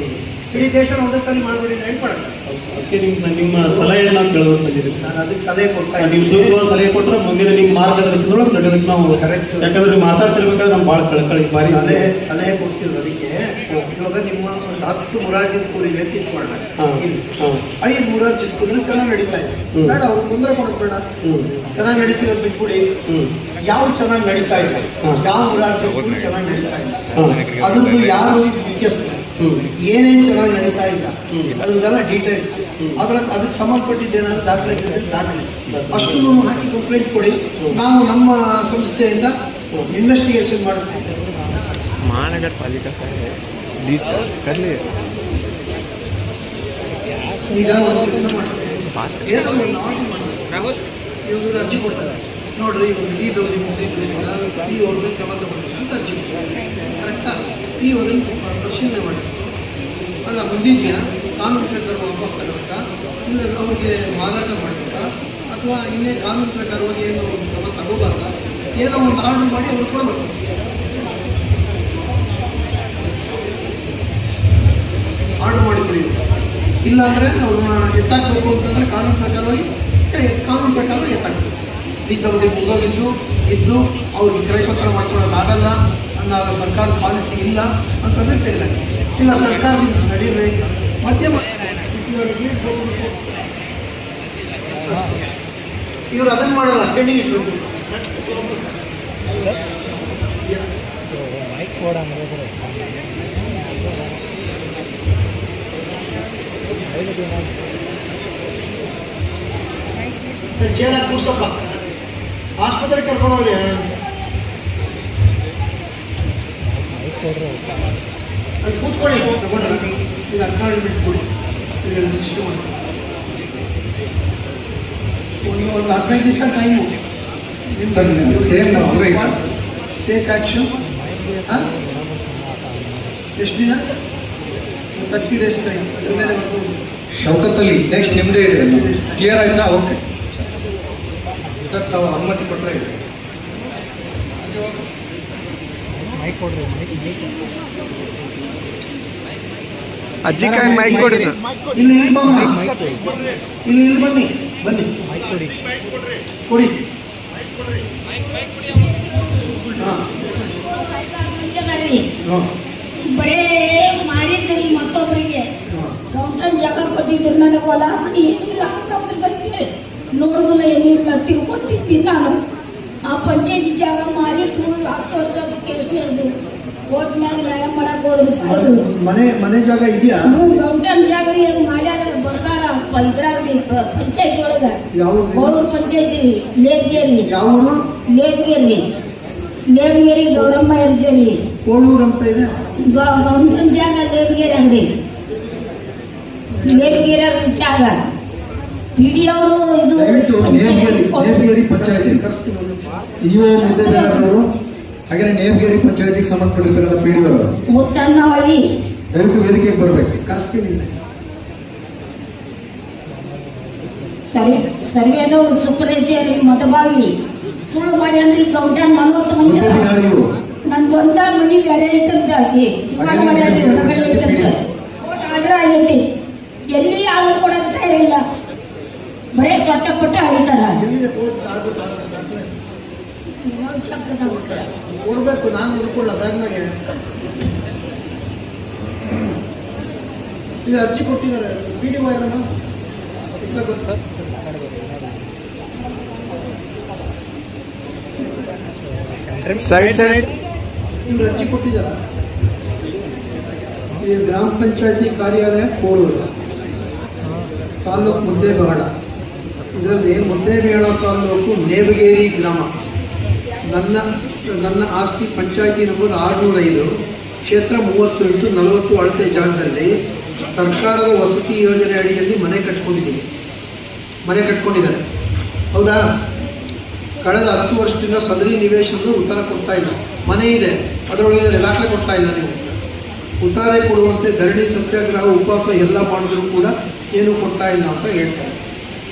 ಇಡೀ ದೇಶ ಒಂದೇ ಸರಿ ಮಾಡಿಬಿಡಿದ್ರೆ ಹೆಂಗೆ ಮಾಡೋಣ? ಅದಕ್ಕೆ ನಿಮ್ಮ ಸಲಹೆಯನ್ನು ನಾವು ಕೇಳೋದು ಬಂದಿದ್ದೀವಿ ಸರ್. ಅದಕ್ಕೆ ಸಲಹೆ ಕೊಡ್ತಾ ನೀವು ಸೂಕ್ತವಾದ ಸಲಹೆ ಕೊಟ್ಟರೆ ಮುಂದಿನ ನಿಮ್ಮ ಮಾರ್ಗದರ್ಶನದೊಳಗೆ ನಡೆಯೋದಕ್ಕೆ ನಾವು ಕರೆಕ್ಟ್. ಯಾಕಂದ್ರೆ ನೀವು ಮಾತಾಡ್ತಿರ್ಬೇಕಾದ್ರೆ ನಮ್ಮ ಭಾಳ ಕಳಕಳಿ ಬಾರಿ ಸಲಹೆ ಕೊಡ್ತಿರೋದು. ಅದಕ್ಕೆ ಇವಾಗ ನಿಮ್ಮ ಒಂದು 10 ಮೊರಾರ್ಜಿ ಸ್ಕೂಲಿಗೆ ತಿಳ್ಕೊಳ್ಳೋಣ, 5 ಮೊರಾರ್ಜಿ ಸ್ಕೂಲ್ ಚೆನ್ನಾಗಿ ನಡೀತಾ ಇದೆ. ಬೇಡ ಅವ್ರಿಗೆ ತೊಂದರೆ ಕೊಡೋದು ಬೇಡ, ಚೆನ್ನಾಗಿ ನಡೀತಿರೋದು ಬಿಟ್ಬಿಡಿ. ಯಾವ ಚೆನ್ನಾಗಿ ನಡೀತಾ ಇಲ್ಲ, ಯಾವ ಮೊರಾರ್ಜಿ ಸ್ಕೂಲ್ ಚೆನ್ನಾಗಿ ನಡೀತಾ ಇಲ್ಲ, ಅದ್ರದ್ದು ಯಾರು ಮುಖ್ಯಸ್ಥರು, ಏನೇನು ಚೆನ್ನಾಗಿ ನಡೀತಾ ಇಲ್ಲ ಅದನ್ನೆಲ್ಲ ಡೀಟೇಲ್ಸ್, ಅದಕ್ಕೆ ಸಂಬಂಧಪಟ್ಟಿದ್ದೇನಾದ್ರು ದಾಖಲೆ ಅಷ್ಟು ಹಾಕಿ ಕಂಪ್ಲೇಂಟ್ ಕೊಡಿ. ನಾವು ನಮ್ಮ ಸಂಸ್ಥೆಯಿಂದ ಇನ್ವೆಸ್ಟಿಗೇಷನ್ ಮಾಡಿಸ್ತೀವಿ. महानगर पालिका का है 20 कर लिए ಈಗ ಒಂದು ಕೆಲಸ ಮಾಡ್ತಾರೆ, ಏನೋ ಒಂದು ಆರ್ಡರ್ ಮಾಡ್ತಾರೆ, ಇವರು ಅರ್ಜಿ ಕೊಡ್ತಾರೆ, ನೋಡ್ರಿ ಇವರು ಈ ದೌದಿ ಮುಗಿದ್ರಿಂದ ನೀವು ಅವ್ರಿಗೆ ಕ್ರಮ ತಗೊಳ್ಳಿ ಅಂತ ಅರ್ಜಿ ಕೊಡ್ತಾರೆ. ಕರೆಕ್ಟಾ? ನೀವು ಅದನ್ನು ಪರಿಶೀಲನೆ ಮಾಡಿ, ಅಲ್ಲ ಮುಂದಿದೆಯಾ ಕಾನೂನು ಪ್ರಕಾರ ವಾಪಸ್ ತಗೋಬೇಕಾ, ಇಲ್ಲ ಅವ್ರಿಗೆ ಮಾರಾಟ ಮಾಡಬೇಕಾ, ಅಥವಾ ಇನ್ನೇ ಕಾನೂನು ಪ್ರಕಾರವಾಗಿ ಏನು ಕ್ರಮ ತಗೋಬಾರ್ದ, ಏನೋ ಒಂದು ಆರ್ಡರ್ ಮಾಡಿ ಅವ್ರು ಕೊಡಬೇಕು. ಆರ್ಡರ್ ಮಾಡಿ ಕೊಡಿದ್ರು. ಇಲ್ಲಾಂದರೆ ಅವ್ರನ್ನ ಎತ್ತಾಕಬೇಕು ಅಂತಂದರೆ ಕಾನೂನು ಪ್ರಕಾರವಾಗಿ ಎತ್ತಾಕ್ಸಿ. ಲೀಸ್ ಅವಧಿ ಮುಗೋಗಿದ್ದು ಅವ್ರಿಗೆ ಕ್ರಯಪತ್ರ ಮಾಡ್ಕೊಳ್ಳೋಕ್ಕಾಗಲ್ಲ ಅನ್ನೋ ಸರ್ಕಾರದ ಪಾಲಿಸಿ ಇಲ್ಲ ಅಂತಂದರೆ ತೆಗೆದಾಕಿ. ಇಲ್ಲ ಸರ್ಕಾರದಿಂದ ನಡೀರಿ ಮಧ್ಯಮ ಇವರು ಅದನ್ನು ಮಾಡಲ್ಲ, ಪೆಂಡಿಂಗ್ ಇಟ್ಬೇಕು. ಚೇರ ಕೂರ್ಸಪ್ಪ, ಆಸ್ಪತ್ರೆಗೆ ಕರ್ಕೊಂಡೋಗ್ರಿ. ಅಲ್ಲಿ ಕೂತ್ಕೊಳ್ಳಿ, ತಗೊಂಡ್ರೆ ಇದು ಅಕ್ನಾಲಜ್ಮೆಂಟ್ ಕೊಡಿ, ರಿಜಿಸ್ಟರ್ ಮಾಡಿ. ಒಂದು 15 ದಿವಸ ಟೈಮು ಟೇಕ್ ಆ್ಯಕ್ಷನ್. ಎಷ್ಟು ದಿನ? 30 ಡೇಸ್ ಟೈಮ್. ಅದ್ರ ಮೇಲೆ ಶೌಕತ್ತಲ್ಲಿ ನೆಕ್ಸ್ಟ್ ನಿಮ್ಮದೇ ಇದೆ, ಕ್ಲಿಯರ್ ಆಯ್ತಾ? ಓಕೆ ಸರ್, ತಾವು ಅನುಮತಿ ಕೊಟ್ಟರೆ ಇದೆ. ಅಜ್ಜಿ ಕೈ ಮೈಕ್ ಕೊಡಿ ಸರ್. ಇಲ್ಲಿ ಬನ್ನಿ, ಬನ್ನಿ ಕೊಡಿ. ಬರೇ ಮಾರಿದ್ರಿ ಮತ್ತೊಬ್ಬರಿಗೆ ಗೌಂಟನ್ ಜಾಗ ಕೊಟ್ಟಿದ್ರು, ನನಗೆ ಹೊಲ ಮನೆ ಏನಿಲ್ಲ, ನೋಡಿದ್ರೆ ಏನಿಲ್ಲ, ತಿಳ್ಕೊತಿದ್ದೀನಿ ನಾನು. ಆ ಪಂಚಾಯತಿ ಜಾಗ ಮಾರಿದ್ರು, 10 ವರ್ಷದ ಕೇಸ್ ನಡೆದು ಕೋರ್ಟ್ನಾಗ ನ್ಯಾಯ ಮಾಡಕ್ ಹೋದ್ರು ಸಾಯ್ರು. ಮನೆ ಜಾಗ ಇದೆಯಾ? ಗೌಂಟನ್ ಜಾಗ ಏನು ಮಾಡ್ಯಾರ ಬರ್ತಾರ ಇದ್ರಾಗ್ರಿ ಪಂಚಾಯತಿ ಒಳಗ. ಕೋಳೂರು ಪಂಚಾಯತಿ ಲೇಬ್ಗೇರಿ. ಯಾವ ಊರು? ಲೇಬ್ಗೇರಿ ಗೌರಮ್ಮ ಎರ್ಜರಿ. ಕೋಳೂರು ಅಂತ ಇದೆ. ಗೌಂಟನ್ ಜಾಗ ಲೇಬ್ಗೇರಿ ಅಂಗ್ರಿ, ಲೇಬ್ಗೇರಿ ಜಾಗ. ಪಿಡಿ ಅವರು ಇದು ಪಂಚಾಯತಿ ಇಒ ಮುದ್ದೆದಾರರು, ಹಾಗೆ ನೇಮಗೇರಿ ಪಂಚಾಯತಿಗೆ ಸಂಬಂಧಪಟ್ಟಿರ್ತಕ್ಕಂಥ ಪಿಡಿಒರು ಮುತ್ತಣ್ಣವಳಿ ದಯವಿಟ್ಟು ವೇದಿಕೆಗೆ ಬರಬೇಕು. ಕರೆಸ್ತೀನಿ. ಸರ್ವೇದವ್ರು ಸೂಪರ್ವೈಸರ್ ಮತಬಾವಿ ಸುಳ್ಳು ಮಾಡಿ ಅಂದ್ರೆ ಗೌಂಟನ್ 40 ಮಂದಿ ನಂದೊಂದ ಮನಿ ಬೇರೆ ಐತಂತ ಡಿಮಾಂಡ್ ಮಾಡ್ಯಾರಿ, ಹೊರಗಡೆ ಐತಂತ ಕೋರ್ಟ್ ಆರ್ಡರ್ ಆಗೈತಿ. ಎಲ್ಲಿ ಆರ್ಡರ್ ಕೊಡಂತ ಇರಲಿಲ್ಲ, ಬರೇ ಸೊಟ್ಟ ಪಟ್ಟ ಅಳಿತಾರ. ಕೊಡ್ಬೇಕು, ನಾನು ಹುಡ್ಕೊಳ್ಳ ಬ್ಯಾಂಕ್ನಾಗೆ. ಇದು ಅರ್ಜಿ ಕೊಟ್ಟಿದ್ದಾರೆ. PDO ಏನಮ್ಮ ಗೊತ್ತು ಸರ್? ಇವ್ರು ಅರ್ಜಿ ಕೊಟ್ಟಿದ್ದಾರೆ. ಈ ಗ್ರಾಮ ಪಂಚಾಯತಿ ಕಾರ್ಯಾಲಯ ಕೋಳೂರು, ತಾಲೂಕು ಮುದ್ದೇಬೇಡ. ಇದರಲ್ಲಿ ಮುದ್ದೇಬೇಡ ತಾಲೂಕು ನೇವಗೇರಿ ಗ್ರಾಮ. ನನ್ನ ಆಸ್ತಿ ಪಂಚಾಯತಿ ನಂಬರ್ 605, ಕ್ಷೇತ್ರ 30x40 ಅಳತೆ ಜಾಗದಲ್ಲಿ ಸರ್ಕಾರದ ವಸತಿ ಯೋಜನೆ ಅಡಿಯಲ್ಲಿ ಮನೆ ಕಟ್ಕೊಂಡಿದ್ದಾರೆ. ಹೌದಾ? ಕಳೆದ 10 ವರ್ಷದಿಂದ ಸದರಿ ನಿವೇಶನದ ಉತ್ತರ ಕೊಡ್ತಾ ಇಲ್ಲ. ಮನೆ ಇದೆ, ಅದರೊಳಗೆ ದಾಖಲೆ ಕೊಡ್ತಾ ಇಲ್ಲ. ನೀವು ಉತ್ತರ ಕೊಡುವಂತೆ ಧರಣಿ, ಸತ್ಯಾಗ್ರಹ, ಉಪವಾಸ ಎಲ್ಲ ಮಾಡಿದ್ರು ಕೂಡ ಏನೂ ಕೊಡ್ತಾ ಇಲ್ಲ ಅಂತ ಹೇಳ್ತಾರೆ.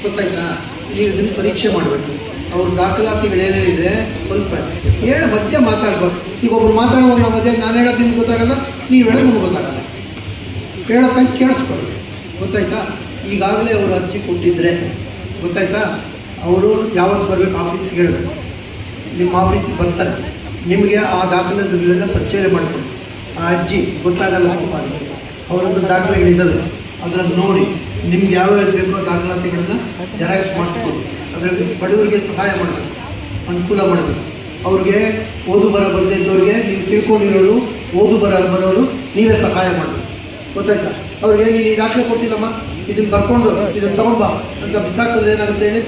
ಗೊತ್ತಾಯ್ತಾ? ನೀವು ಇದನ್ನು ಪರೀಕ್ಷೆ ಮಾಡಬೇಕು. ಅವ್ರ ದಾಖಲಾತಿಗಳೇನೇನಿದೆ ಸ್ವಲ್ಪ ಮಧ್ಯ ಮಾತಾಡ್ಬೇಕು. ಈಗ ಒಬ್ರು ಮಾತಾಡುವಾಗ ನಾವು ಮಧ್ಯೆ ನಾನು ಹೇಳೋದು ನಿಮ್ಗೆ ಗೊತ್ತಾಗಲ್ಲ, ನೀವು ಹೇಳೋದು ನಮ್ಗೆ ಗೊತ್ತಾಗಲ್ಲ. ಹೇಳೋಕ್ಕಂತ ಕೇಳಿಸ್ಕೊಳ್ಳಿ. ಗೊತ್ತಾಯ್ತಾ? ಈಗಾಗಲೇ ಅವರು ಅರ್ಜಿ ಕೊಟ್ಟಿದ್ದರೆ ಗೊತ್ತಾಯ್ತಾ, ಅವರು ಯಾವತ್ತು ಬರಬೇಕು ಆಫೀಸಿಗೆ ಹೇಳಬೇಕು. ನಿಮ್ಮ ಆಫೀಸಿಗೆ ಬರ್ತಾರೆ, ನಿಮಗೆ ಆ ದಾಖಲೆಗಳಿಂದ ಪರಿಚಯ ಮಾಡಿಕೊಡಿ. ಆ ಅರ್ಜಿ ಗೊತ್ತಾಗಲ್ಲ ಪಾಪ, ಅದಕ್ಕೆ ಅವರದ್ದು ದಾಖಲೆಗಳಿದ್ದಾವೆ, ಅದನ್ನು ನೋಡಿ ನಿಮ್ಗೆ ಯಾವ್ಯಾವ ಬೇಕೋ ದಾಖಲಾತಿಗಳನ್ನ ಜೆರಾಕ್ಸ್ ಮಾಡಿಸ್ಕೊಡಿ. ಅದರಲ್ಲಿ ಬಡವರಿಗೆ ಸಹಾಯ ಮಾಡಬೇಕು, ಅನುಕೂಲ ಮಾಡಬೇಕು. ಅವ್ರಿಗೆ ಓದು ಬರ ಬರದೇ ಇದ್ದವ್ರಿಗೆ, ನೀವು ತಿಳ್ಕೊಂಡಿರೋರು ಓದು ಬರೋರು ನೀವೇ ಸಹಾಯ ಮಾಡಬೇಕು. ಗೊತ್ತಾಯ್ತಾ? ಅವ್ರಿಗೆ ನೀನು ಈ ದಾಖಲೆ ಕೊಟ್ಟಿಲ್ಲಮ್ಮ, ಇದನ್ನು ಬರ್ಕೊಂಡು ಇದನ್ನು ತಗೊಂಡ್ಬಾ ಅಂತ ಬಿಸಾಕಿದ್ರೆ ಏನಾಗುತ್ತೆ ಹೇಳಿ?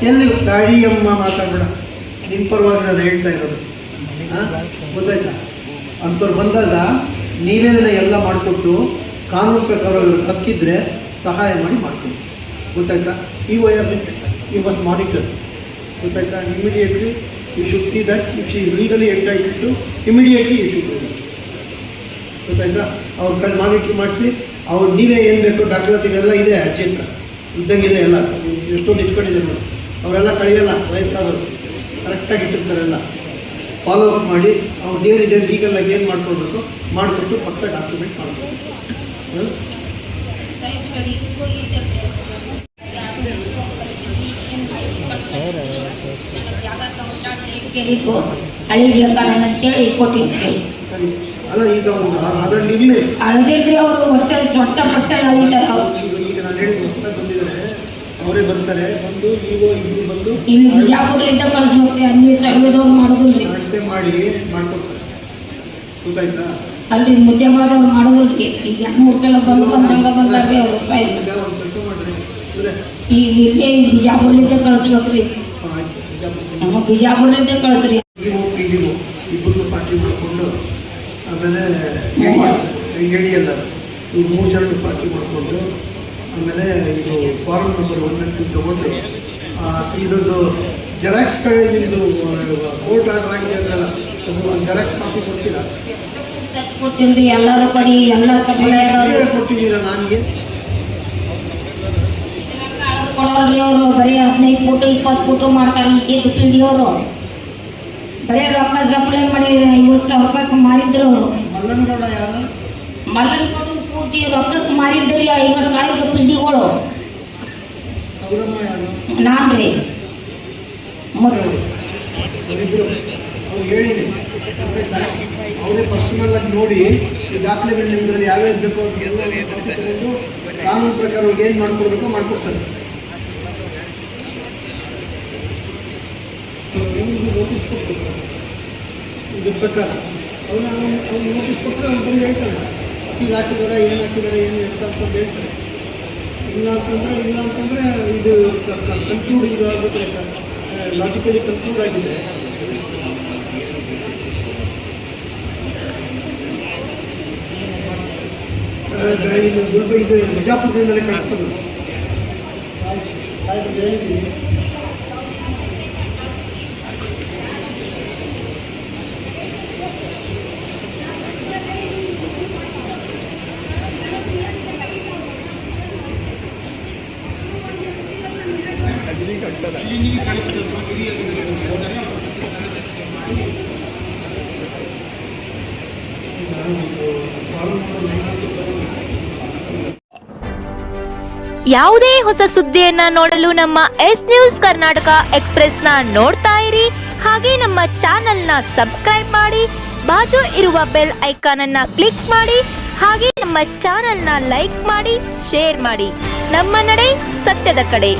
ಎಲ್ಲಿ ಗಾಡಿಯಮ್ಮ ಮಾತಾಡಬೇಡ, ನಿನ್ನ ಪರವಾಗಿ ನಾನು ಹೇಳ್ತಾ ಇರೋದು. ಗೊತ್ತಾಯ್ತಾ? ಅಂಥವ್ರು ಬಂದಾಗ ನೀವೇನೇ ಎಲ್ಲ ಮಾಡಿಕೊಟ್ಟು ಕಾನೂನು ಪ್ರಕಾರ ಹಕ್ಕಿದ್ರೆ ಸಹಾಯ ಮಾಡಿ ಮಾಡ್ಕೊಳ್ಳಿ. ಗೊತ್ತಾಯ್ತಾ? ಈ ಯು ಮಸ್ಟ್ ಮಾನಿಟರ್. ಗೊತ್ತಾಯ್ತಾ? Immediately you should see that if she legally entitled to immediately you should. ಗೊತ್ತಾಯ್ತಾ? ಅವ್ರ ಕಡೆ ಮಾನಿಟರ್ ಮಾಡಿಸಿ ಅವ್ರು ನೀವೇ ಏನು ಬೇಕು ದಾಖಲಾತಿಗಳೆಲ್ಲ ಇದೆ ಅರ್ಜಿ ಹತ್ರ ಇದ್ದಂಗಿದೆ ಎಲ್ಲ ಎಷ್ಟೊಂದು ಇಟ್ಕೊಂಡಿದ್ದಾರೆ ನೋಡಿ. ಅವರೆಲ್ಲ ಕಳೆಯಲ್ಲ, ವಯಸ್ಸಾದವರು ಕರೆಕ್ಟಾಗಿ ಇಟ್ಟಿರ್ತಾರೆ. ಎಲ್ಲ ಫಾಲೋ ಅಪ್ ಮಾಡಿ ಅವ್ರದ್ದು ಏನಿದೆ ಲೀಗಲಾಗಿ ಏನು ಮಾಡ್ಕೊಳ್ಬೇಕು ಮಾಡಿಕೊಟ್ಟು ಪಕ್ಕ ಡಾಕ್ಯುಮೆಂಟ್ ಮಾಡಬೇಕು. ಅಂತೇಳಿ ಕೊಟ್ಟಿದ್ರಿ. ಅಲ್ಲ ಈಗ ಅದರಲ್ಲಿ ಇರಲಿ ಅಳದಿಲ್ರಿ ಅವರು ಹೊಟ್ಟೆಲ್ ಚೊಟ್ಟ ಪಟ್ಟೆ ಅಳಿತಾರೆ ಅವರು. ಈಗ ನಾನು ಹೇಳಿದ ಹೊಸ್ತಾಗಿ ಬಂದಿದ್ದಾರೆ, ಅವರೇ ಬರ್ತಾರೆ. ಬಂದು ನೀವು ಇಬ್ಬರು ಬಂದು ಇಲ್ಲಿ ಬಿಜಾಪುರಲಿಂದ ಕಳಿಸ್ಬೇಕ್ರಿ. ಅಲ್ಲಿ ಸರ್ವೇದವ್ರು ಮಾಡೋದಿಲ್ರಿ. ಅಳತೆ ಮಾಡಿ ಮಾಡ್ಕೊಡ್ತಾರೆ. ಗೊತ್ತಾಯ್ತಾ? ಅಲ್ಲಿ ಮುದ್ದೆ ಮಾಡೋರು ಮಾಡೋದಿಲ್ರಿ. ಈಗ 2 ಸಲ ಬಂದಂಗ ಬಂದಾರ್ರಿ ಅವರು. ಈಗ ಒಂದು ಕೆಲಸ ಮಾಡಿರಿ, ಈಗ ಇಲ್ಲೇ ಬಿಜಾಪುರಲಿಂದ ಕಳಿಸ್ಬೇಕ್ರಿ. ಆಯ್ತು, ಬಿಜಾಪುರಲಿಂದ ಕಳಿಸ್ರಿ. ನೀವು ಇಬ್ಬರು ಪಾರ್ಟಿ ಮಾಡಿಕೊಂಡು ಆಮೇಲೆ ಎಡಿ ಎಲ್ಲ ಈ 3 ಜನ ಪಾರ್ಟಿ ಮಾಡಿಕೊಂಡು ಆಮೇಲೆ ಇದು ಫಾರಮ್ ನಂಬರ್ 1 and 2 ತೊಗೊಂಡು ಇದೊಂದು ಜೆರಾಕ್ಸ್ ಕಡೆ ನಿಮ್ಮದು ಕೋರ್ಟ್ ಆರ್ಡರ್ ಆಗಿದೆ ಅಂದ್ರಲ್ಲ, ಅದು ಒಂದು ಜೆರಾಕ್ಸ್ ಕಾಪಿ ಕೊಡ್ತೀರಾ? ಕೊಡ್ತೀನಿ ಎಲ್ಲರೂ ಕಡೆ ಎಲ್ಲ ಕೊಟ್ಟಿದ್ದೀರಾ? ನನಗೆ ಕೊಡೋಲ್ರಿ ಅವರು. ಬರೀ 15 ಫೋಟೋ 20 ಫೋಟೋ ಮಾಡ್ತಾರೆ. ಈಗ ದುಡ್ಡಿಡಿಯವರು ಬರೀ ರೊಕ್ಕ ಸಪ್ಲೈ ಮಾಡಿ 50,000 ರೂಪಾಯಿಗೆ ಮಾರಿದ್ರು ಅವರು. ಮಲ್ಲನಗೌಡ ಯಾರು? ಮಲ್ಲನಗೌಡ ಪೂರ್ತಿ ರೊಕ್ಕಕ್ಕೆ ಮಾರಿದ್ರಿ 50,000 ಪಿಂಡಿಗಳು. ಅವರಮ್ಮ ಯಾರು? ನಾನ್ರಿ ಅವರಿಬ್ಬರು ಅವ್ರು ಹೇಳಿರಿ. ಅವರೇ ಪರ್ಸನಲ್ ಆಗಿ ನೋಡಿ ಈ ದಾಖಲೆಗಳು ನಿಮ್ಮದ್ರಲ್ಲಿ ಯಾವ್ಯಾವ ಬೇಕೋ ಅದೆಲ್ಲ ತಗೊಂಡು ಕಾನೂನು ಪ್ರಕಾರ ಏನು ಮಾಡ್ಕೊಡ್ಬೇಕೋ ಮಾಡ್ಕೊಡ್ತಾರೆ. ನಿಮ್ಗೆ ನೋಟಿಸ್ ಕೊಡ್ಬೇಕು ಇದ್ರ ಪ್ರಕಾರ. ಅವ್ರು ನೋಟಿಸ್ ಕೊಟ್ಟರೆ ಅವ್ರು ಬಂದು ಹೇಳ್ತಾರೆ ಇದು ಹಾಕಿದ್ದಾರೆ, ಏನು ಹಾಕಿದ್ದಾರೆ, ಏನು ಎಷ್ಟ ಅಂತ ಹೇಳ್ತಾರೆ. ಇಲ್ಲ ಅಂತಂದರೆ ಇದು ಕನ್ಕ್ಲೂಡ್ ಇದು ಆಗಬೇಕು, ಲಾಜಿಕಲಿ ಕನ್ಕ್ಲೂಡ್ ಆಗಿದೆ. ಇದು ಬಿಜಾಪುರದಿಂದಲೇ ಕಳಿಸ್ತದೆ. ಹೇಳಿದ್ದೀನಿ. ಯಾವುದೇ ಹೊಸ ಸುದ್ದಿಯನ್ನ ನೋಡಲು ನಮ್ಮ ಎಸ್ ನ್ಯೂಸ್ ಕರ್ನಾಟಕ ಎಕ್ಸ್ಪ್ರೆಸ್ ನ ನೋಡ್ತಾ ಇರಿ. ಹಾಗೆ ನಮ್ಮ ಚಾನೆಲ್ ನ ಸಬ್ಸ್ಕ್ರೈಬ್ ಮಾಡಿ, ಬಾಜು ಇರುವ ಬೆಲ್ ಐಕಾನ್ ಅನ್ನ ಕ್ಲಿಕ್ ಮಾಡಿ. ಹಾಗೆ ನಮ್ಮ ಚಾನೆಲ್ ನ ಲೈಕ್ ಮಾಡಿ, ಶೇರ್ ಮಾಡಿ. ನಮ್ಮ ನಡೆ ಸತ್ಯದ ಕಡೆ.